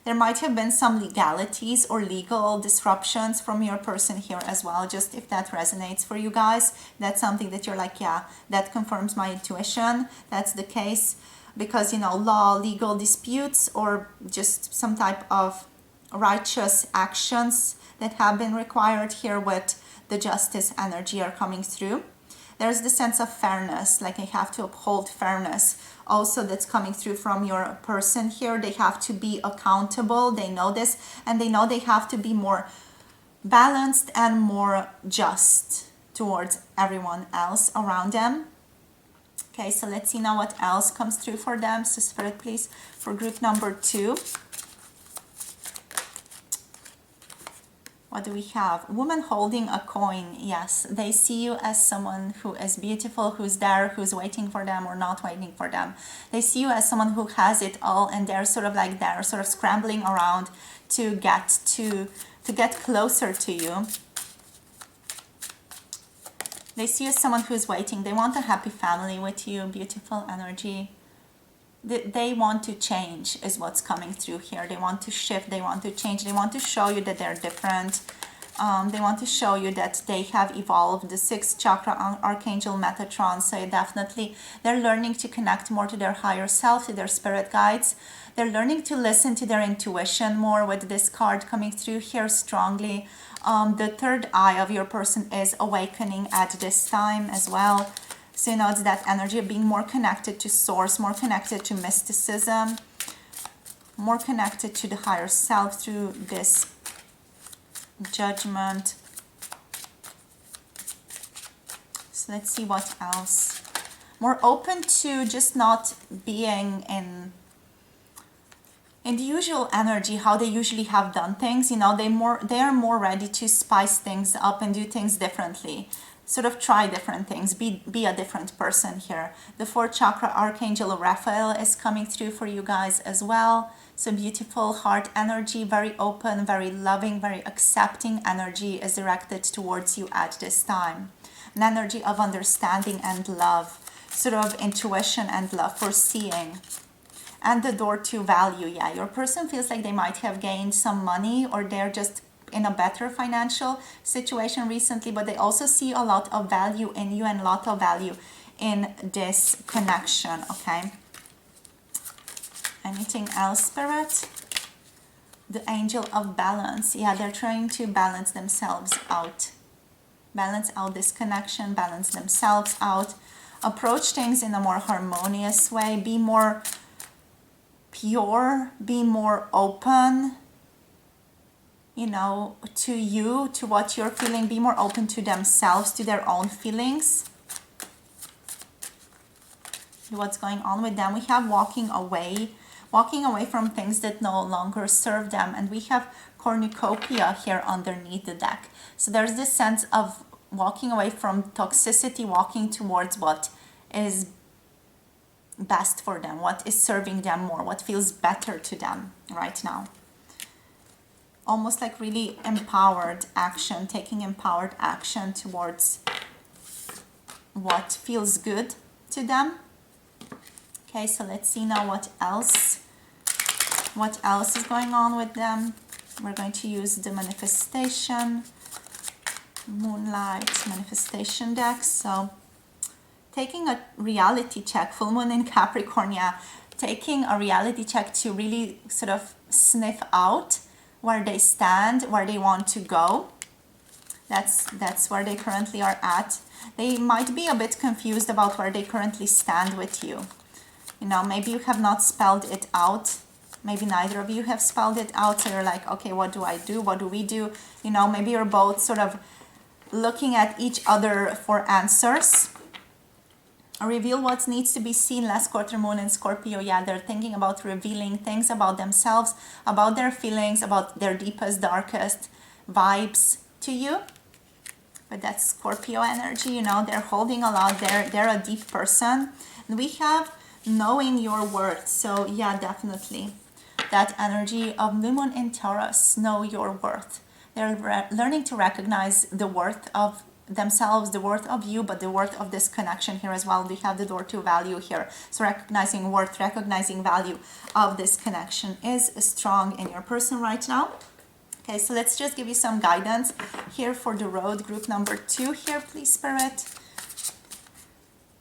There might have been some legalities or legal disruptions from your person here as well, just if that resonates for you guys. That's something that you're like, yeah, that confirms my intuition. That's the case. Because, law, legal disputes, or just some type of righteous actions that have been required here with the justice energy are coming through. There's the sense of fairness, like I have to uphold fairness also that's coming through from your person here. They have to be accountable. They know this, and they know they have to be more balanced and more just towards everyone else around them. Okay, so let's see now what else comes through for them. So Spirit, please, for group number 2. What do we have? Woman holding a coin. Yes, they see you as someone who is beautiful, who's there, who's waiting for them or not waiting for them. They see you as someone who has it all, and they're sort of like they're sort of scrambling around to get closer to you. They see you as someone who's waiting. They want a happy family with you. Beautiful energy. They want to change is what's coming through here. They want to shift. They want to change. They want to show you that they're different. They want to show you that they have evolved. The 6th chakra, Archangel Metatron. So definitely they're learning to connect more to their higher self, to their spirit guides. They're learning to listen to their intuition more with this card coming through here strongly. The 3rd eye of your person is awakening at this time as well. So you know, it's that energy of being more connected to source, more connected to mysticism, more connected to the higher self through this Judgment. So let's see what else. More open to just not being in the usual energy, how they usually have done things. You know, they are more ready to spice things up and do things differently. Sort of try different things, be a different person here. The 4th chakra, Archangel Raphael is coming through for you guys as well. So beautiful heart energy, very open, very loving, very accepting energy is directed towards you at this time. An energy of understanding and love, sort of intuition and love, foreseeing. And the door to value. Yeah, your person feels like they might have gained some money, or they're just in a better financial situation recently, but they also see a lot of value in you and a lot of value in this connection. Okay, anything else, Spirit? The Angel of Balance. Yeah, they're trying to balance themselves out, balance out this connection, balance themselves out, approach things in a more harmonious way, be more pure, be more open, you know, to you, to what you're feeling, be more open to themselves, to their own feelings, what's going on with them. We have walking away from things that no longer serve them, and we have cornucopia here underneath the deck. So there's this sense of walking away from toxicity, walking towards what is best for them, what is serving them more, what feels better to them right now. Almost like really empowered action, taking empowered action towards what feels good to them. Okay, so let's see now what else is going on with them. We're going to use the manifestation, Moonlight manifestation deck. So taking a reality check, full moon in Capricorn, yeah, taking a reality check to really sort of sniff out where they stand, where they want to go. That's where they currently are at. They might be a bit confused about where they currently stand with you. You know, maybe you have not spelled it out. Maybe neither of you have spelled it out. So you're like, okay, what do I do? What do we do? You know, maybe you're both sort of looking at each other for answers. Reveal what needs to be seen. Last quarter moon in Scorpio. Yeah, they're thinking about revealing things about themselves, about their feelings, about their deepest, darkest vibes to you. But that's Scorpio energy, you know, they're holding a lot. They're a deep person. And we have knowing your worth. So yeah, definitely that energy of new moon in Taurus, know your worth. They're learning to recognize the worth of themselves, the worth of you, but the worth of this connection here as well. We have the door to value here. So recognizing worth, recognizing value of this connection is strong in your person right now. Okay, so let's just give you some guidance here for the road, group number 2 here, please, Spirit.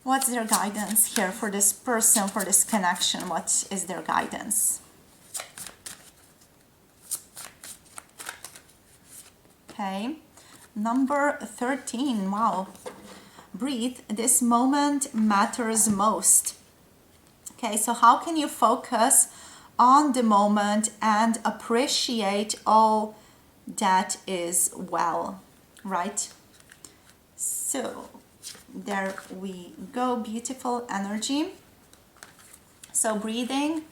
What's their guidance here for this person, for this connection? What is their guidance? Okay. Number 13, wow. Breathe, this moment matters most. Okay, so how can you focus on the moment and appreciate all that is well, right? So there we go, beautiful energy. So breathing,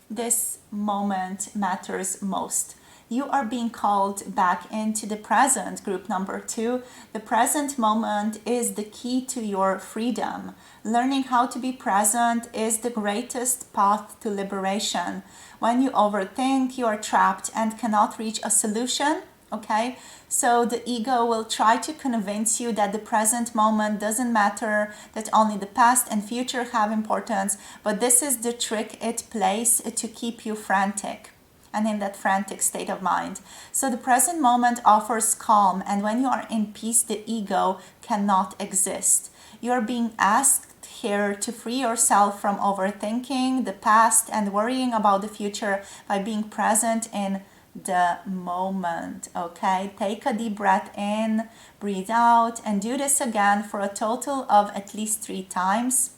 this moment matters most. You are being called back into the present, group number 2. The present moment is the key to your freedom. Learning how to be present is the greatest path to liberation. When you overthink, you are trapped and cannot reach a solution. Okay, so the ego will try to convince you that the present moment doesn't matter, that only the past and future have importance, but this is the trick it plays to keep you frantic and in that frantic state of mind. So the present moment offers calm, and when you are in peace, the ego cannot exist. You are being asked here to free yourself from overthinking the past and worrying about the future by being present in the moment. Okay, take a deep breath in, breathe out, and do this again for a total of at least 3 times.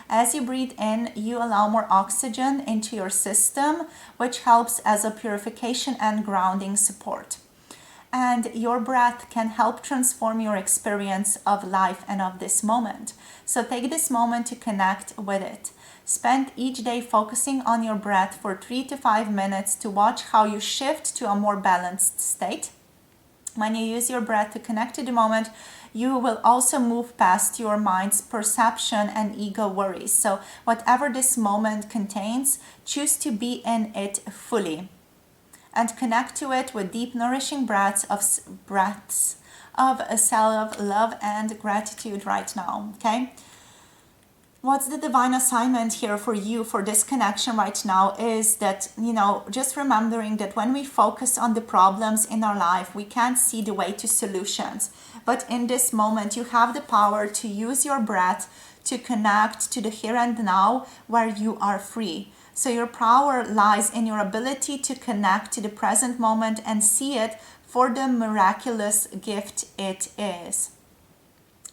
As you breathe in, you allow more oxygen into your system, which helps as a purification and grounding support. And your breath can help transform your experience of life and of this moment. So take this moment to connect with it. Spend each day focusing on your breath for 3 to 5 minutes to watch how you shift to a more balanced state. When you use your breath to connect to the moment, you will also move past your mind's perception and ego worries. So whatever this moment contains, choose to be in it fully and connect to it with deep, nourishing breaths of self-love and gratitude right now. Okay? What's the divine assignment here for you for this connection right now is that, just remembering that when we focus on the problems in our life, we can't see the way to solutions. But in this moment, you have the power to use your breath to connect to the here and now where you are free. So your power lies in your ability to connect to the present moment and see it for the miraculous gift it is.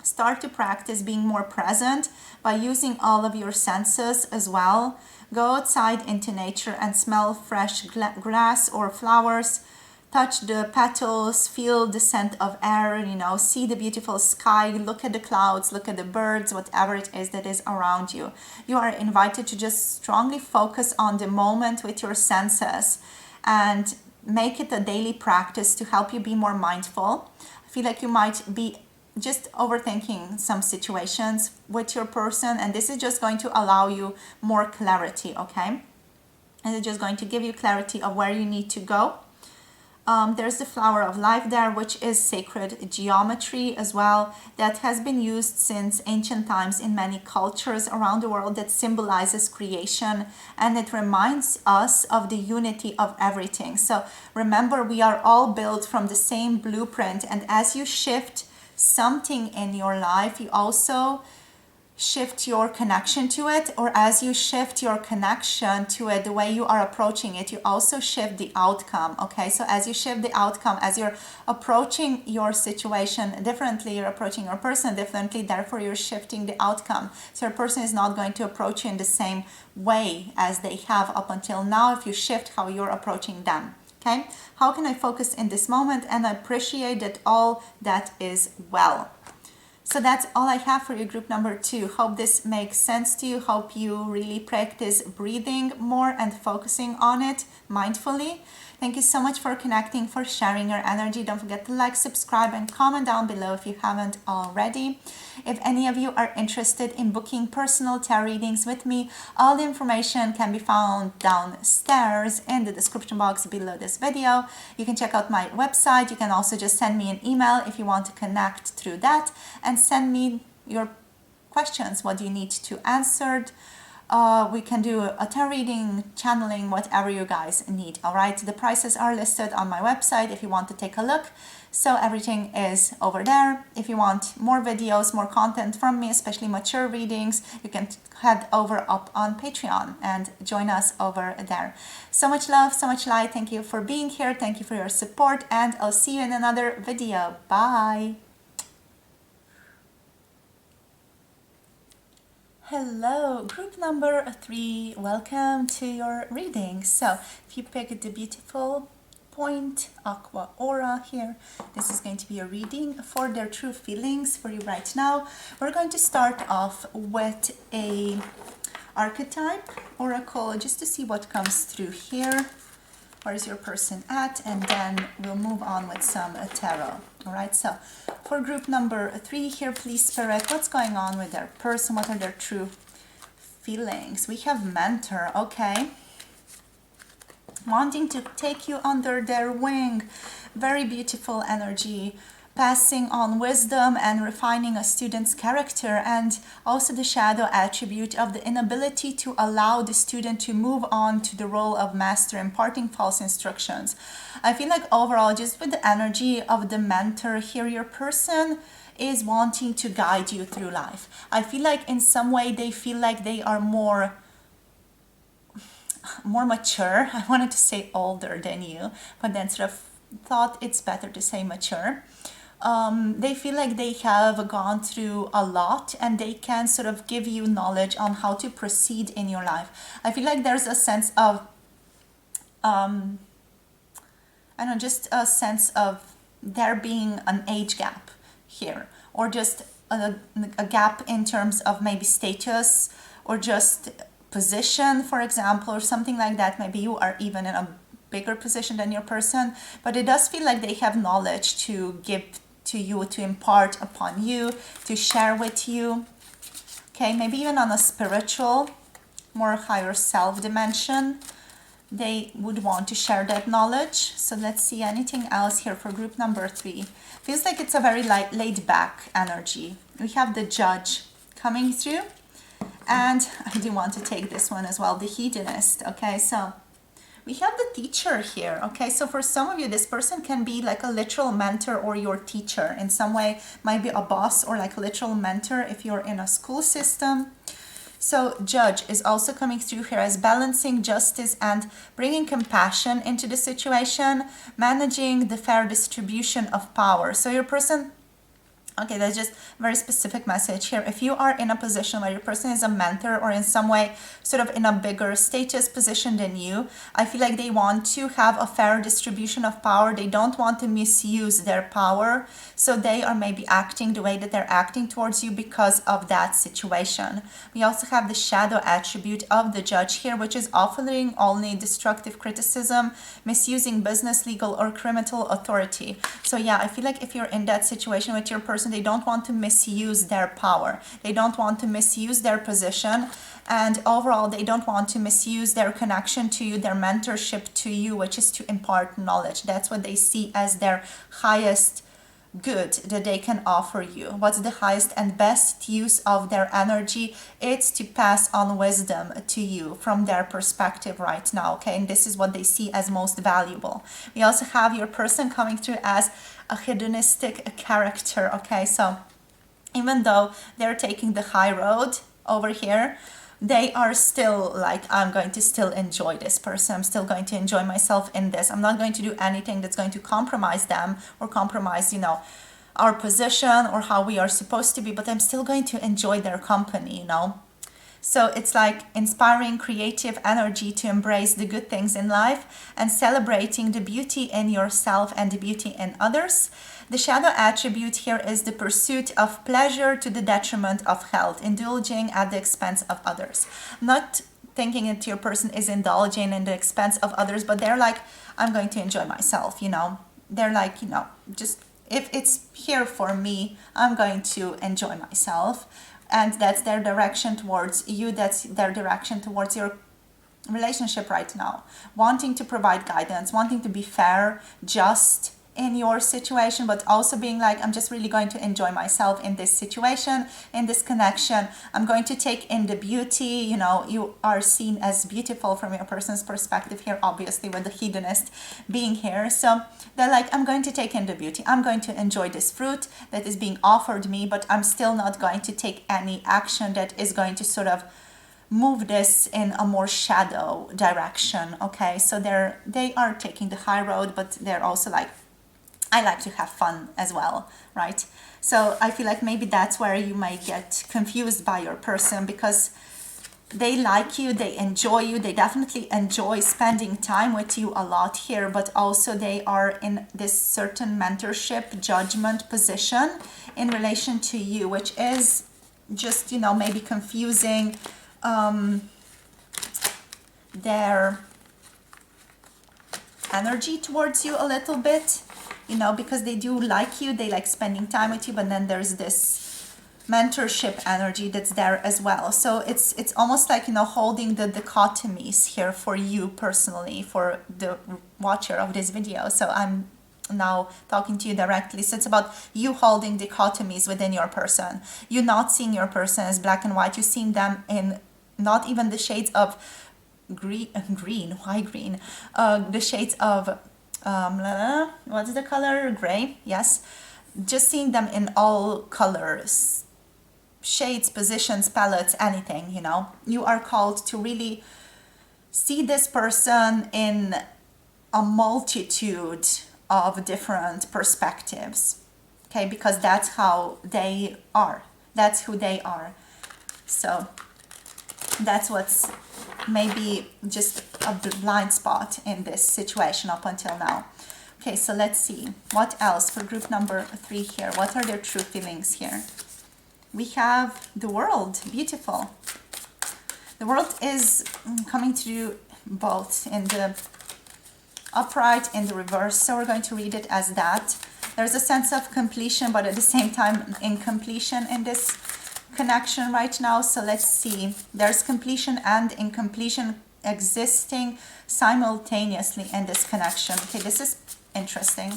Start to practice being more present by using all of your senses as well. Go outside into nature and smell fresh grass or flowers. Touch the petals, feel the scent of air, see the beautiful sky, look at the clouds, look at the birds, whatever it is that is around you. You are invited to just strongly focus on the moment with your senses and make it a daily practice to help you be more mindful. I feel like you might be just overthinking some situations with your person, and this is just going to allow you more clarity, okay? And it's just going to give you clarity of where you need to go. There's the flower of life there, which is sacred geometry as well, that has been used since ancient times in many cultures around the world, that symbolizes creation, and it reminds us of the unity of everything. So remember, we are all built from the same blueprint, and as you shift something in your life, you also shift your connection to it, or as you shift your connection to it, the way you are approaching it, you also shift the outcome. Okay, so as you shift the outcome, as you're approaching your situation differently, you're approaching your person differently, therefore you're shifting the outcome. So your person is not going to approach you in the same way as they have up until now if you shift how you're approaching them. Okay, how can I focus in this moment and appreciate that all that is well? So that's all I have for you, group number 2. Hope this makes sense to you. Hope you really practice breathing more and focusing on it mindfully. Thank you so much for connecting, for sharing your energy. Don't forget to like, subscribe, and comment down below if you haven't already. If any of you are interested in booking personal tarot readings with me, all the information can be found downstairs in the description box below this video. You can check out my website. You can also just send me an email if you want to connect through that, and send me your questions, what you need to answer. We can do a tarot reading, channeling, whatever you guys need. All right, the prices are listed on my website if you want to take a look. So everything is over there. If you want more videos, more content from me, especially mature readings, you can head over up on Patreon and join us over there. So much love, so much light. Thank you for being here. Thank you for your support, and I'll see you in another video. Bye. Hello, group number 3, welcome to your reading. So if you pick the beautiful point Aqua aura here, this is going to be a reading for their true feelings for you right now. We're going to start off with a archetype oracle just to see what comes through here. Where is your person at? And then we'll move on with some tarot. All right, so for group number 3 here, please, Spirit, what's going on with their person? What are their true feelings? We have mentor, okay. Wanting to take you under their wing. Very beautiful energy. Passing on wisdom and refining a student's character, and also the shadow attribute of the inability to allow the student to move on to the role of master, imparting false instructions. I feel like overall, just with the energy of the mentor here, your person is wanting to guide you through life. I feel like in some way they feel like they are more mature. I wanted to say older than you, but then sort of thought it's better to say mature. They feel like they have gone through a lot and they can sort of give you knowledge on how to proceed in your life. I feel like there's a sense of, just a sense of there being an age gap here, or just a gap in terms of maybe status or just position, for example, or something like that. Maybe you are even in a bigger position than your person, but it does feel like they have knowledge to give to you, to impart upon you, to share with you. Okay, maybe even on a spiritual, more higher self dimension, they would want to share that knowledge. So let's see anything else here for group number 3. Feels like it's a very laid back energy. We have the Judge coming through, and I do want to take this one as well, the Hedonist. Okay, so we have the Teacher here. Okay, so for some of you, this person can be like a literal mentor or your teacher in some way, might be a boss or like a literal mentor if you're in a school system. So Judge is also coming through here as balancing justice and bringing compassion into the situation, managing the fair distribution of power. So your person, okay, that's just a very specific message here. If you are in a position where your person is a mentor or in some way sort of in a bigger status position than you, I feel like they want to have a fair distribution of power. They don't want to misuse their power. So they are maybe acting the way that they're acting towards you because of that situation. We also have the shadow attribute of the Judge here, which is offering only destructive criticism, misusing business, legal, or criminal authority. So yeah, I feel like if you're in that situation with your person, they don't want to misuse their power. They don't want to misuse their position. And overall, they don't want to misuse their connection to you, their mentorship to you, which is to impart knowledge. That's what they see as their highest good that they can offer you. What's the highest and best use of their energy? It's to pass on wisdom to you from their perspective right now. Okay, and this is what they see as most valuable. We also have your person coming through as a hedonistic character. Okay, so even though they're taking the high road over here, they are still like, I'm going to still enjoy this person. I'm still going to enjoy myself in this. I'm not going to do anything that's going to compromise them or compromise, our position or how we are supposed to be, but I'm still going to enjoy their company, So it's like inspiring creative energy to embrace the good things in life and celebrating the beauty in yourself and the beauty in others. The shadow attribute here is the pursuit of pleasure to the detriment of health, indulging at the expense of others. Not thinking that your person is indulging in the expense of others, but they're like, I'm going to enjoy myself, They're like, just if it's here for me, I'm going to enjoy myself. And that's their direction towards you. That's their direction towards your relationship right now. Wanting to provide guidance, wanting to be fair, just in your situation, but also being like, I'm just really going to enjoy myself in this situation, in this connection. I'm going to take in the beauty. You are seen as beautiful from your person's perspective here, obviously, with the hedonist being here. So they're like, I'm going to take in the beauty. I'm going to enjoy this fruit that is being offered me, but I'm still not going to take any action that is going to sort of move this in a more shadow direction. Okay, so they are taking the high road, but they're also like, I like to have fun as well, right? So I feel like maybe that's where you might get confused by your person, because they like you, they enjoy you, they definitely enjoy spending time with you a lot here, but also they are in this certain mentorship, judgment position in relation to you, which is just, you know, maybe confusing their energy towards you a little bit, you know, because they do like you, they like spending time with you, but then there's this mentorship energy that's there as well. So it's almost like, you know, holding the dichotomies here for you personally, for the watcher of this video. So I'm now talking to you directly. So it's about you holding dichotomies within your person. You're not seeing your person as black and white. You're seeing them in not even the shades of why green? The shades of what's the color? Gray. Yes, just seeing them in all colors, shades, positions, palettes, anything. You know, you are called to really see this person in a multitude of different perspectives. Okay, because that's how they are. That's who they are. So that's what's maybe just a blind spot in this situation up until now. Okay, so let's see what else for group number 3 here. What are their true feelings here? We have the World. Beautiful. The World is coming through both in the upright, in the reverse, so we're going to read it as that. There's a sense of completion, but at the same time incompletion in this connection right now. So let's see, there's completion and incompletion existing simultaneously in this connection. Okay, this is interesting.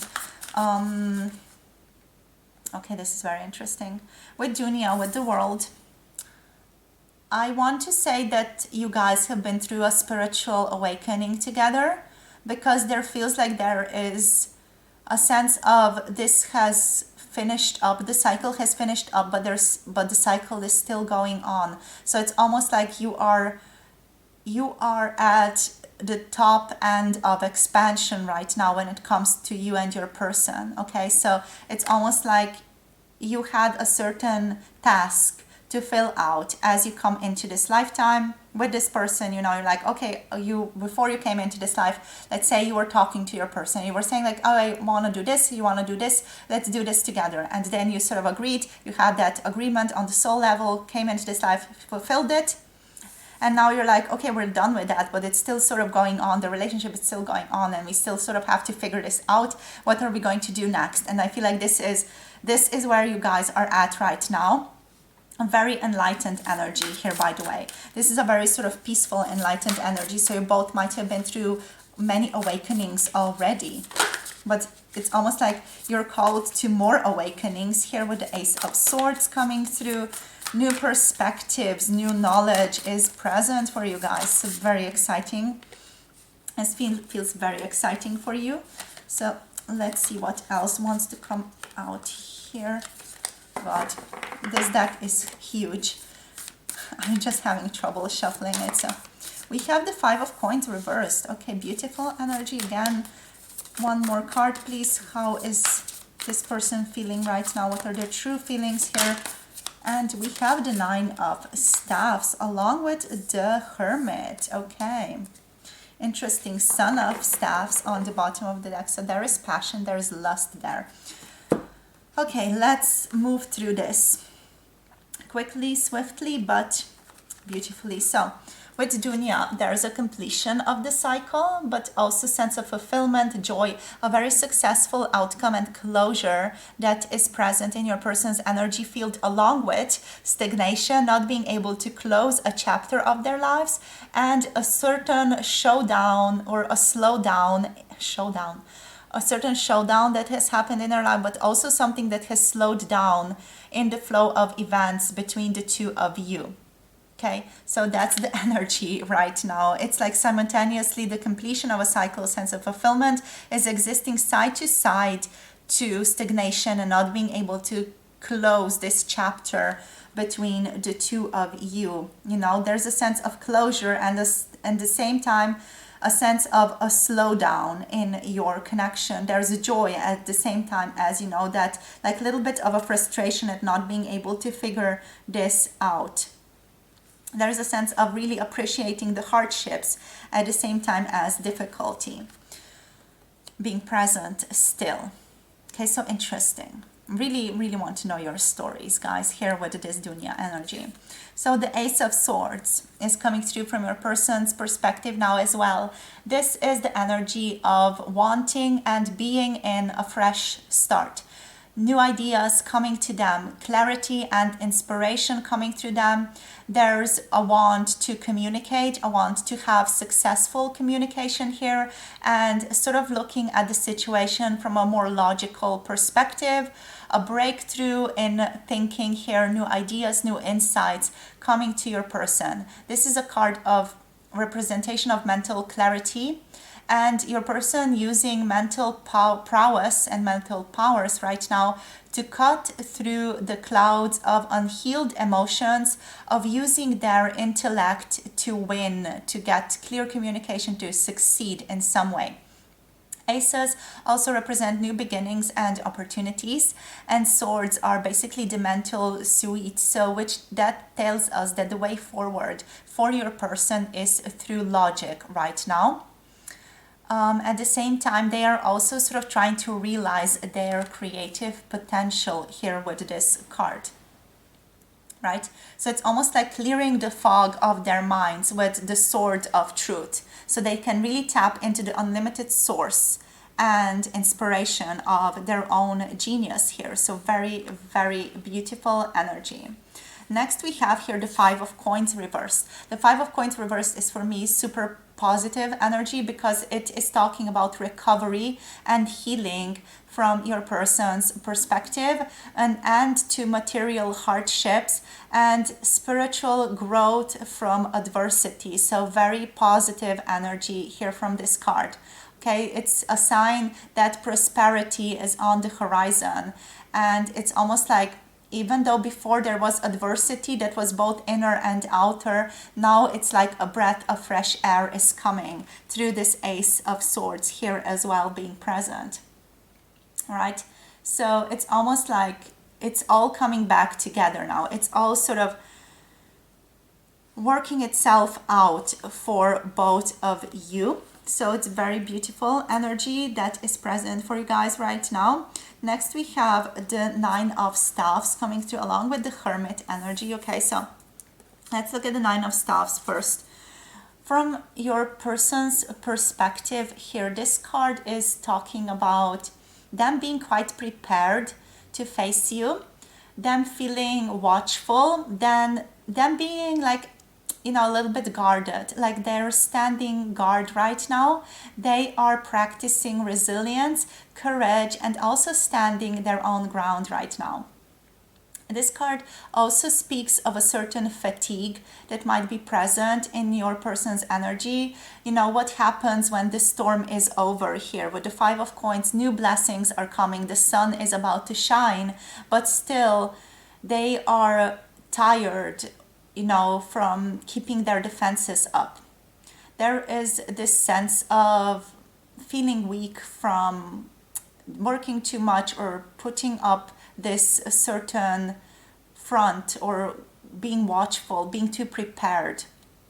Okay, this is very interesting. With Dunya, with the World, I want to say that you guys have been through a spiritual awakening together, because there feels like there is a sense of this has finished up, the cycle has finished up, but the cycle is still going on. So it's almost like you are at the top end of expansion right now when it comes to you and your person. Okay, so it's almost like you had a certain task to fill out as you come into this lifetime with this person. You know, you're like, okay, you before you came into this life, let's say you were talking to your person, you were saying like, oh, I want to do this, you want to do this, let's do this together. And then you sort of agreed, you had that agreement on the soul level, came into this life, fulfilled it, and now you're like, okay, we're done with that, but it's still sort of going on, the relationship is still going on, and we still sort of have to figure this out. What are we going to do next? And I feel like this is where you guys are at right now. A very enlightened energy here, by the way. This is a very sort of peaceful, enlightened energy. So you both might have been through many awakenings already. But it's almost like you're called to more awakenings here with the Ace of Swords coming through. New perspectives, new knowledge is present for you guys. So very exciting. It feels very exciting for you. So let's see what else wants to come out here. God, this deck is huge. I'm just having trouble shuffling it. So we have the Five of Coins reversed. Okay, beautiful energy again. One more card, please. How is this person feeling right now? What are their true feelings here? And we have the Nine of Staffs along with the Hermit. Okay, interesting. Son of Staffs on the bottom of the deck. So there is passion, there is lust there. Okay, let's move through this quickly, swiftly, but beautifully. So with Dunya, there's a completion of the cycle, but also sense of fulfillment, joy, a very successful outcome and closure that is present in your person's energy field, along with stagnation, not being able to close a chapter of their lives, and a certain showdown or a certain showdown that has happened in our life, but also something that has slowed down in the flow of events between the two of you. Okay, so that's the energy right now. It's like simultaneously the completion of a cycle, sense of fulfillment is existing side to side to stagnation and not being able to close this chapter between the two of you. You know, there's a sense of closure and at the same time a sense of a slowdown in your connection. There's a joy at the same time as, you know, that like a little bit of a frustration at not being able to figure this out. There's a sense of really appreciating the hardships at the same time as difficulty being present still. Okay, so interesting. Really want to know your stories, guys, here with this Dunya energy. So the Ace of Swords is coming through from your person's perspective now as well. This is the energy of wanting and being in a fresh start. New ideas coming to them, clarity and inspiration coming through them. There's a want to communicate, a want to have successful communication here, and sort of looking at the situation from a more logical perspective, a breakthrough in thinking here, new ideas, new insights coming to your person. This is a card of representation of mental clarity, and your person using mental prowess and mental powers right now to cut through the clouds of unhealed emotions, of using their intellect to win, to get clear communication, to succeed in some way. Aces also represent new beginnings and opportunities, and swords are basically the mental suite, so which that tells us that the way forward for your person is through logic right now. At the same time, they are also sort of trying to realize their creative potential here with this card, right? So it's almost like clearing the fog of their minds with the sword of truth, so they can really tap into the unlimited source and inspiration of their own genius here. So very beautiful energy. Next we have here the Five of Coins reversed. The Five of Coins reversed is for me super positive energy because it is talking about recovery and healing from your person's perspective, and end to material hardships and spiritual growth from adversity. So very positive energy here from this card. Okay, it's a sign that prosperity is on the horizon, and it's almost like even though before there was adversity that was both inner and outer, now it's like a breath of fresh air is coming through this Ace of Swords here as well being present. All right, so it's almost like it's all coming back together now. It's all sort of working itself out for both of you. So it's very beautiful energy that is present for you guys right now. Next we have the Nine of Staffs coming through along with the Hermit energy. Okay, so let's look at the Nine of Staffs first. From your person's perspective here, this card is talking about them being quite prepared to face you, them feeling watchful, then them being like, you know, a little bit guarded, like they're standing guard right now. They are practicing resilience, courage, and also standing their own ground right now. This card also speaks of a certain fatigue that might be present in your person's energy. You know, what happens when the storm is over here? With the Five of Coins, new blessings are coming. The sun is about to shine, but still they are tired, you know, from keeping their defenses up. There is this sense of feeling weak from working too much or putting up this certain front or being watchful, being too prepared.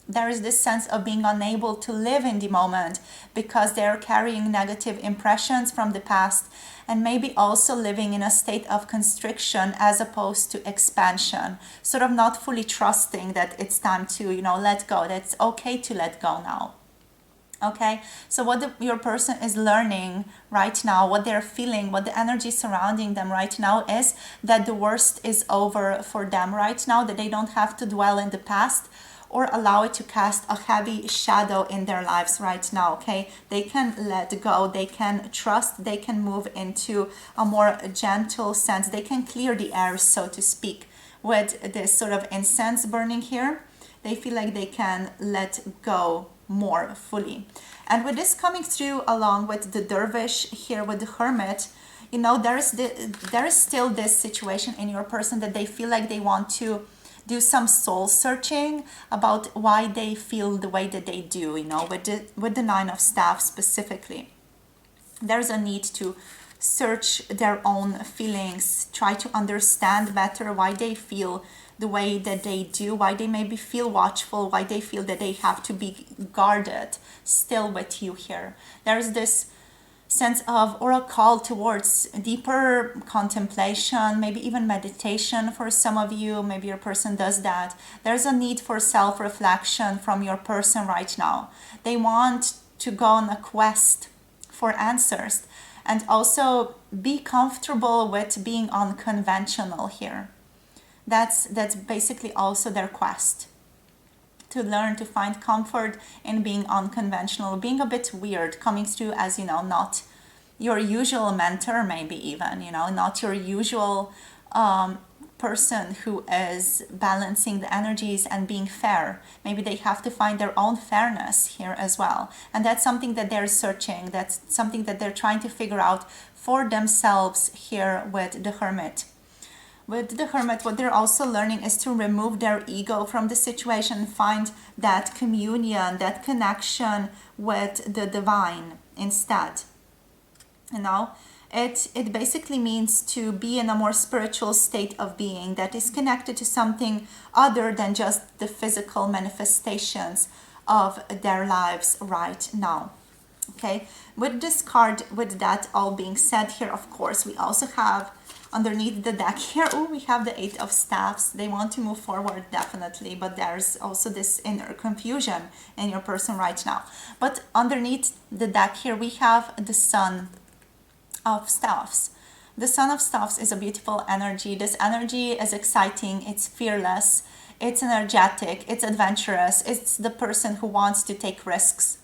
There is this sense of being unable to live in the moment because they're carrying negative impressions from the past, and maybe also living in a state of constriction as opposed to expansion, sort of not fully trusting that it's time to, you know, let go, that it's okay to let go now. Okay, so what your person is learning right now, what they're feeling, what the energy surrounding them right now is that the worst is over for them right now, that they don't have to dwell in the past or allow it to cast a heavy shadow in their lives right now. Okay, they can let go, they can trust, they can move into a more gentle sense, they can clear the air, so to speak. With this sort of incense burning here, they feel like they can let go more fully. And with this coming through along with the dervish here with the hermit, you know, there is still this situation in your person that they feel like they want to do some soul searching about why they feel the way that they do, you know, with the Nine of Staffs specifically. There's a need to search their own feelings, try to understand better why they feel the way that they do, why they maybe feel watchful, why they feel that they have to be guarded still with you here. There's this sense of, or a call towards deeper contemplation, maybe even meditation for some of you. Maybe your person does that. There's a need for self-reflection from your person right now. They want to go on a quest for answers and also be comfortable with being unconventional here. That's basically also their quest, to learn to find comfort in being unconventional, being a bit weird, coming through as, you know, not your usual mentor, maybe even, you know, not your usual person who is balancing the energies and being fair. Maybe they have to find their own fairness here as well. And that's something that they're searching. That's something that they're trying to figure out for themselves here with the Hermit. With the Hermit, what they're also learning is to remove their ego from the situation and find that communion, that connection with the divine instead. You know, it basically means to be in a more spiritual state of being that is connected to something other than just the physical manifestations of their lives right now. Okay, with this card, with that all being said here, of course, we also have underneath the deck here, we have the Eight of Staffs. They want to move forward, definitely, but there's also this inner confusion in your person right now. But underneath the deck here, we have the Sun of Staffs. The Sun of Staffs is a beautiful energy. This energy is exciting, it's fearless, it's energetic, it's adventurous. It's the person who wants to take risks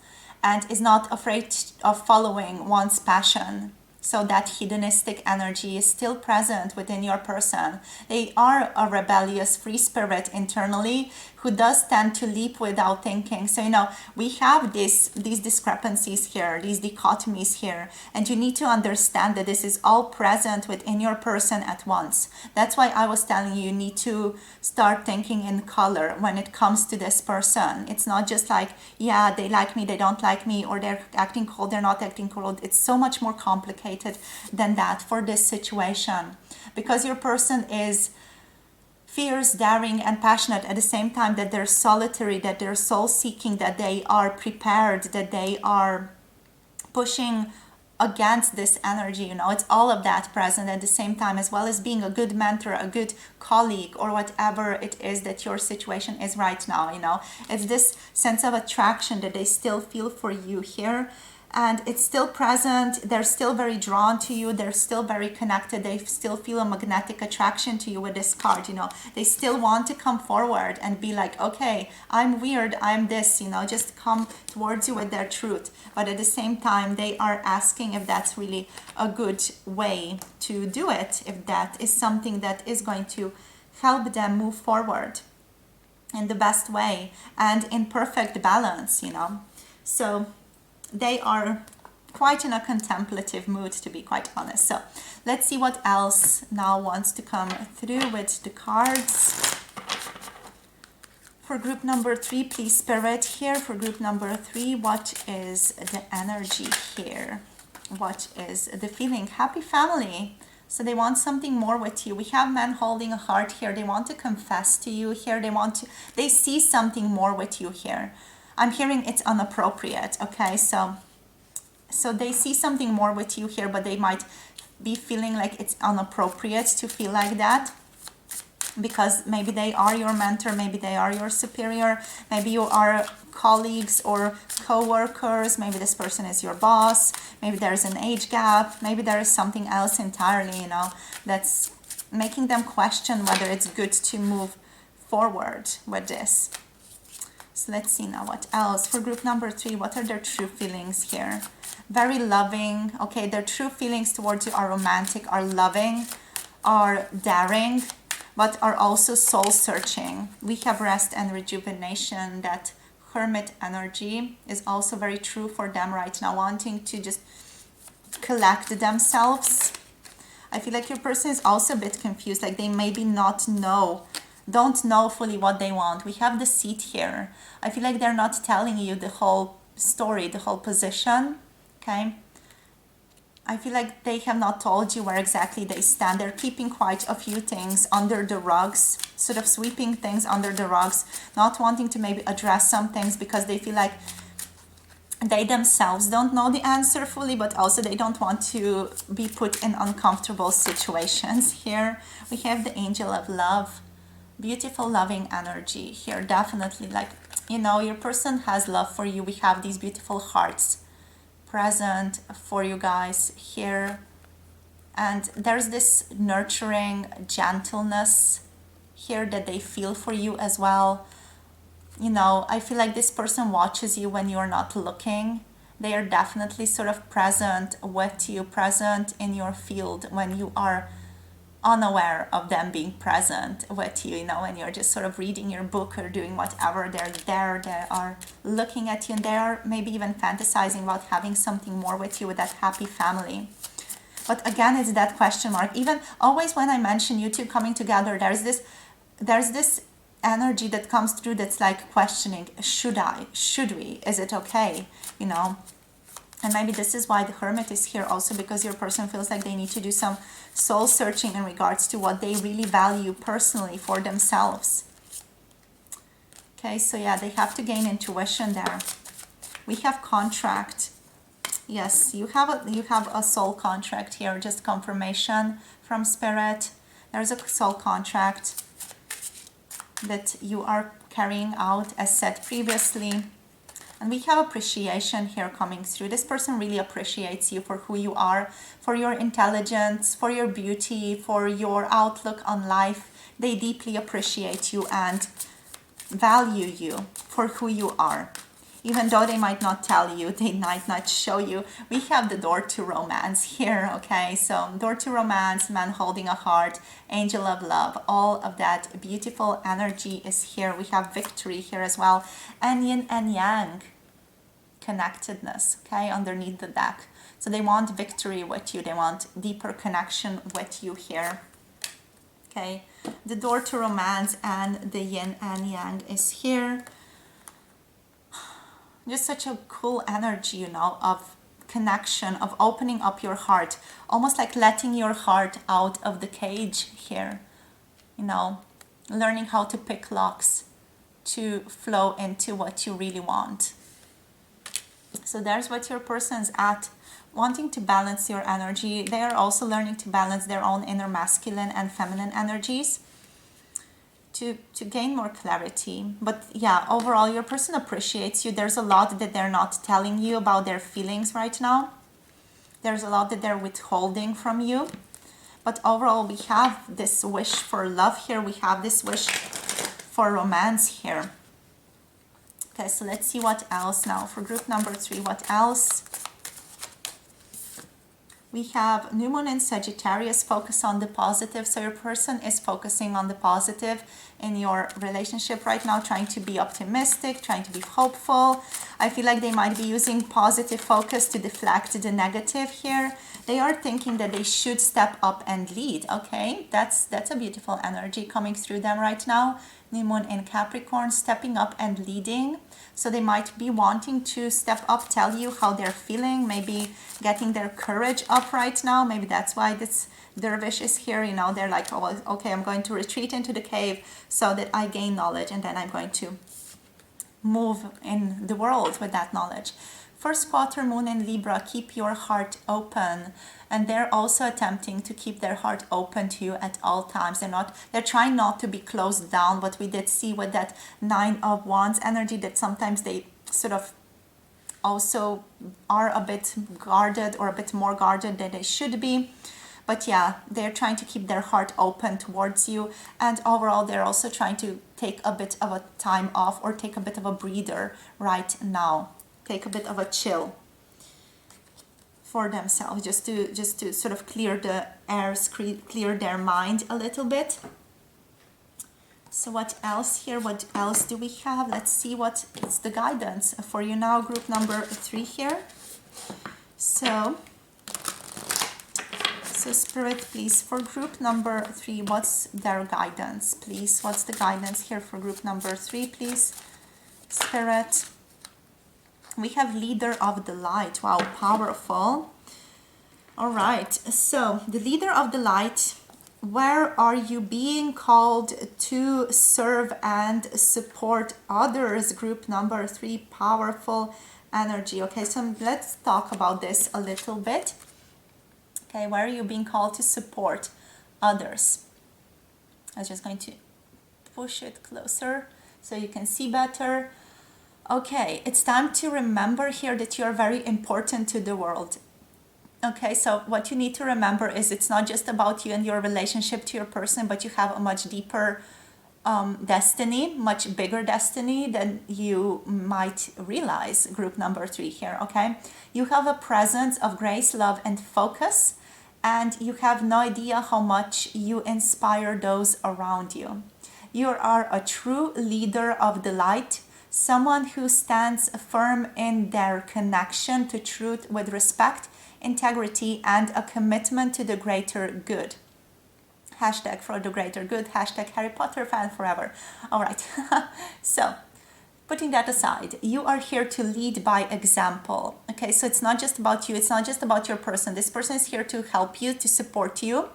and is not afraid of following one's passion. So that hedonistic energy is still present within your person. They are a rebellious free spirit internally who does tend to leap without thinking. So, you know, we have these discrepancies here, these dichotomies here, and you need to understand that this is all present within your person at once. That's why I was telling you, you need to start thinking in color when it comes to this person. It's not just like, yeah, they like me, they don't like me, or they're acting cold, they're not acting cold. It's so much more complicated than that for this situation, because your person is fierce, daring, and passionate at the same time that they're solitary, that they're soul-seeking, that they are prepared, that they are pushing against this energy. You know, it's all of that present at the same time, as well as being a good mentor, a good colleague, or whatever it is that your situation is right now. You know, it's this sense of attraction that they still feel for you here. And it's still present. They're still very drawn to you. They're still very connected. They still feel a magnetic attraction to you with this card. You know, they still want to come forward and be like, okay, I'm weird, I'm this, you know, just come towards you with their truth. But at the same time, they are asking if that's really a good way to do it, if that is something that is going to help them move forward in the best way and in perfect balance, you know. So they are quite in a contemplative mood, to be quite honest. So let's see what else now wants to come through with the cards. For group number 3, please, Spirit, here. For group number 3, what is the energy here? What is the feeling? Happy family. So they want something more with you. We have men holding a heart here. They want to confess to you here. They see something more with you here. I'm hearing it's inappropriate, okay? So they see something more with you here, but they might be feeling like it's inappropriate to feel like that, because maybe they are your mentor, maybe they are your superior, maybe you are colleagues or co-workers, maybe this person is your boss, maybe there's an age gap, maybe there is something else entirely, you know, that's making them question whether it's good to move forward with this. So let's see now what else. For group number 3, what are their true feelings here? Very loving. Okay, their true feelings towards you are romantic, are loving, are daring, but are also soul-searching. We have rest and rejuvenation. That Hermit energy is also very true for them right now, wanting to just collect themselves. I feel like your person is also a bit confused, like they maybe not know don't know fully what they want. We have the Seat here. I feel like they're not telling you the whole story, the whole position, okay? I feel like they have not told you where exactly they stand. They're keeping quite a few things under the rugs, sort of sweeping things under the rugs, not wanting to maybe address some things because they feel like they themselves don't know the answer fully, but also they don't want to be put in uncomfortable situations. Here we have the Angel of Love, beautiful loving energy here. Definitely, like, you know, your person has love for you. We have these beautiful hearts present for you guys here, and there's this nurturing gentleness here that they feel for you as well. You know, I feel like this person watches you when you're not looking. They are definitely sort of present with you, present in your field when you are unaware of them being present with you. You know, when you're just sort of reading your book or doing whatever, they're there, they are looking at you, and they are maybe even fantasizing about having something more with you, with that happy family. But again, it's that question mark. Even always when I mention you two coming together, there's this energy that comes through that's like questioning, should we, is it okay, you know? And maybe this is why the Hermit is here also, because your person feels like they need to do some soul searching in regards to what they really value personally for themselves. Okay, so yeah, they have to gain intuition there. We have contract. Yes, you have a soul contract here, just confirmation from Spirit. There's a soul contract that you are carrying out as said previously. And we have appreciation here coming through. This person really appreciates you for who you are, for your intelligence, for your beauty, for your outlook on life. They deeply appreciate you and value you for who you are. Even though they might not tell you, they might not show you. We have the door to romance here, okay? So door to romance, man holding a heart, Angel of Love, all of that beautiful energy is here. We have victory here as well. And yin and yang connectedness, okay, underneath the deck. So they want victory with you. They want deeper connection with you here. Okay, the door to romance and the yin and yang is here. Just such a cool energy, you know, of connection, of opening up your heart, almost like letting your heart out of the cage here, you know, learning how to pick locks to flow into what you really want. So there's what your person's at, wanting to balance your energy. They are also learning to balance their own inner masculine and feminine energies to gain more clarity. But yeah, overall, your person appreciates you. There's a lot that they're not telling you about their feelings right now. There's a lot that they're withholding from you. But overall, we have this wish for love here. We have this wish for romance here. Okay, so let's see what else now. For group number 3, what else? We have New Moon in Sagittarius, focus on the positive. So your person is focusing on the positive in your relationship right now, trying to be optimistic, trying to be hopeful. I feel like they might be using positive focus to deflect the negative here. They are thinking that they should step up and lead. Okay, that's a beautiful energy coming through them right now. New Moon in Capricorn, stepping up and leading. So they might be wanting to step up, tell you how they're feeling, maybe getting their courage up right now. Maybe that's why this dervish is here. You know, they're like, oh, okay, I'm going to retreat into the cave so that I gain knowledge, and then I'm going to move in the world with that knowledge. First quarter moon in Libra, keep your heart open. And they're also attempting to keep their heart open to you at all times. They're trying not to be closed down, but we did see with that 9 of Wands energy that sometimes they sort of also are a bit guarded, or a bit more guarded than they should be. But yeah, they're trying to keep their heart open towards you. And overall, they're also trying to take a bit of a time off, or take a bit of a breather right now. Take a bit of a chill for themselves, just to sort of clear the airs, clear their mind a little bit. So what else here? What else do we have? Let's see what is the guidance for you now, group number 3 here. So So Spirit, please, for group number 3, what's their guidance, please? What's the guidance here for group number 3, please? Spirit. We have leader of the light. Wow, powerful. All right, so the leader of the light, where are you being called to serve and support others? Group number 3, powerful energy. Okay, so let's talk about this a little bit. Okay, where are you being called to support others? I'm just going to push it closer so you can see better. Okay, it's time to remember here that you're very important to the world. Okay, so what you need to remember is it's not just about you and your relationship to your person, but you have a much deeper destiny, much bigger destiny than you might realize, group number 3 here, okay? You have a presence of grace, love, and focus, and you have no idea how much you inspire those around you. You are a true leader of the light, someone who stands firm in their connection to truth with respect, integrity, and a commitment to the greater good. Hashtag for the greater good, hashtag Harry Potter fan forever. All right, so putting that aside, you are here to lead by example. Okay, so it's not just about you, it's not just about your person. This person is here to help you, to support you,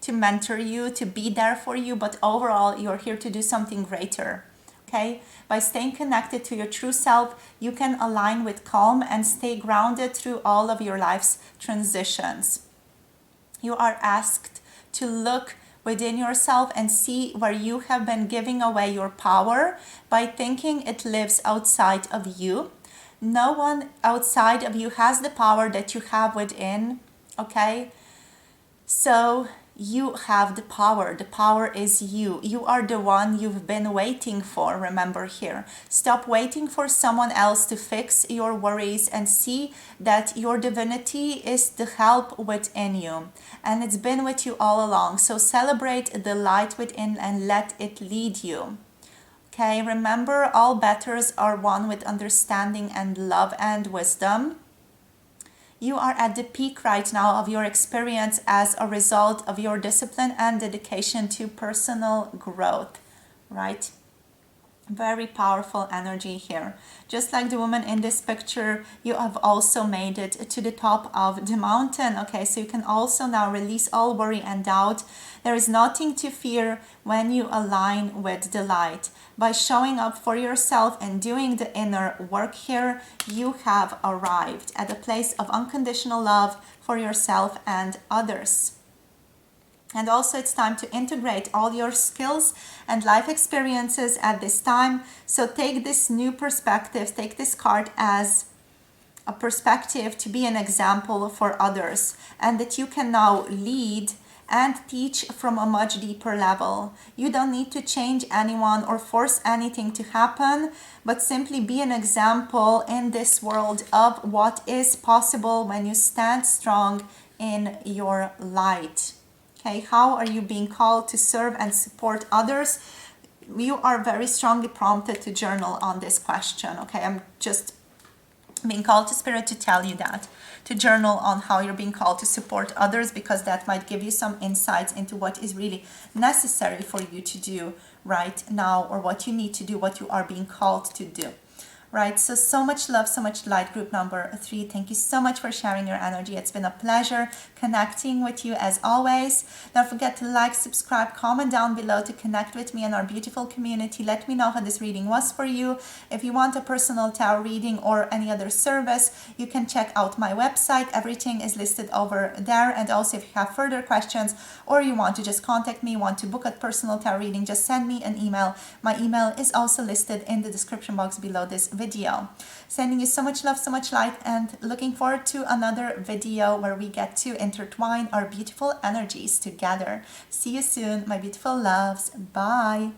to mentor you, to be there for you, but overall, you're here to do something greater. Okay, by staying connected to your true self, you can align with calm and stay grounded through all of your life's transitions. You are asked to look within yourself and see where you have been giving away your power by thinking it lives outside of you. No one outside of you has the power that you have within, okay? So you have the power. The power is you. You are the one you've been waiting for, remember here. Stop waiting for someone else to fix your worries and see that your divinity is the help within you. And it's been with you all along. So celebrate the light within and let it lead you. Okay, remember all betters are one with understanding and love and wisdom. You are at the peak right now of your experience as a result of your discipline and dedication to personal growth, right? Very powerful energy here. Just like the woman in this picture, you have also made it to the top of the mountain. Okay, so you can also now release all worry and doubt. There is nothing to fear when you align with the light. By showing up for yourself and doing the inner work here, you have arrived at a place of unconditional love for yourself and others. And also it's time to integrate all your skills and life experiences at this time. So take this new perspective, take this card as a perspective to be an example for others, and that you can now lead and teach from a much deeper level. You don't need to change anyone or force anything to happen, but simply be an example in this world of what is possible when you stand strong in your light. Okay, how are you being called to serve and support others? You are very strongly prompted to journal on this question. Okay, I'm just being called to Spirit to tell you that, to journal on how you're being called to support others, because that might give you some insights into what is really necessary for you to do right now, or what you need to do, what you are being called to do. Right, so much love, so much light, group number 3. Thank you so much for sharing your energy. It's been a pleasure connecting with you as always. Don't forget to like, subscribe, comment down below to connect with me and our beautiful community. Let me know how this reading was for you. If you want a personal tarot reading or any other service, you can check out my website. Everything is listed over there. And also if you have further questions or you want to just contact me, want to book a personal tarot reading, just send me an email. My email is also listed in the description box below this video. Sending you so much love, so much light, and looking forward to another video where we get to intertwine our beautiful energies together. See you soon, my beautiful loves. Bye.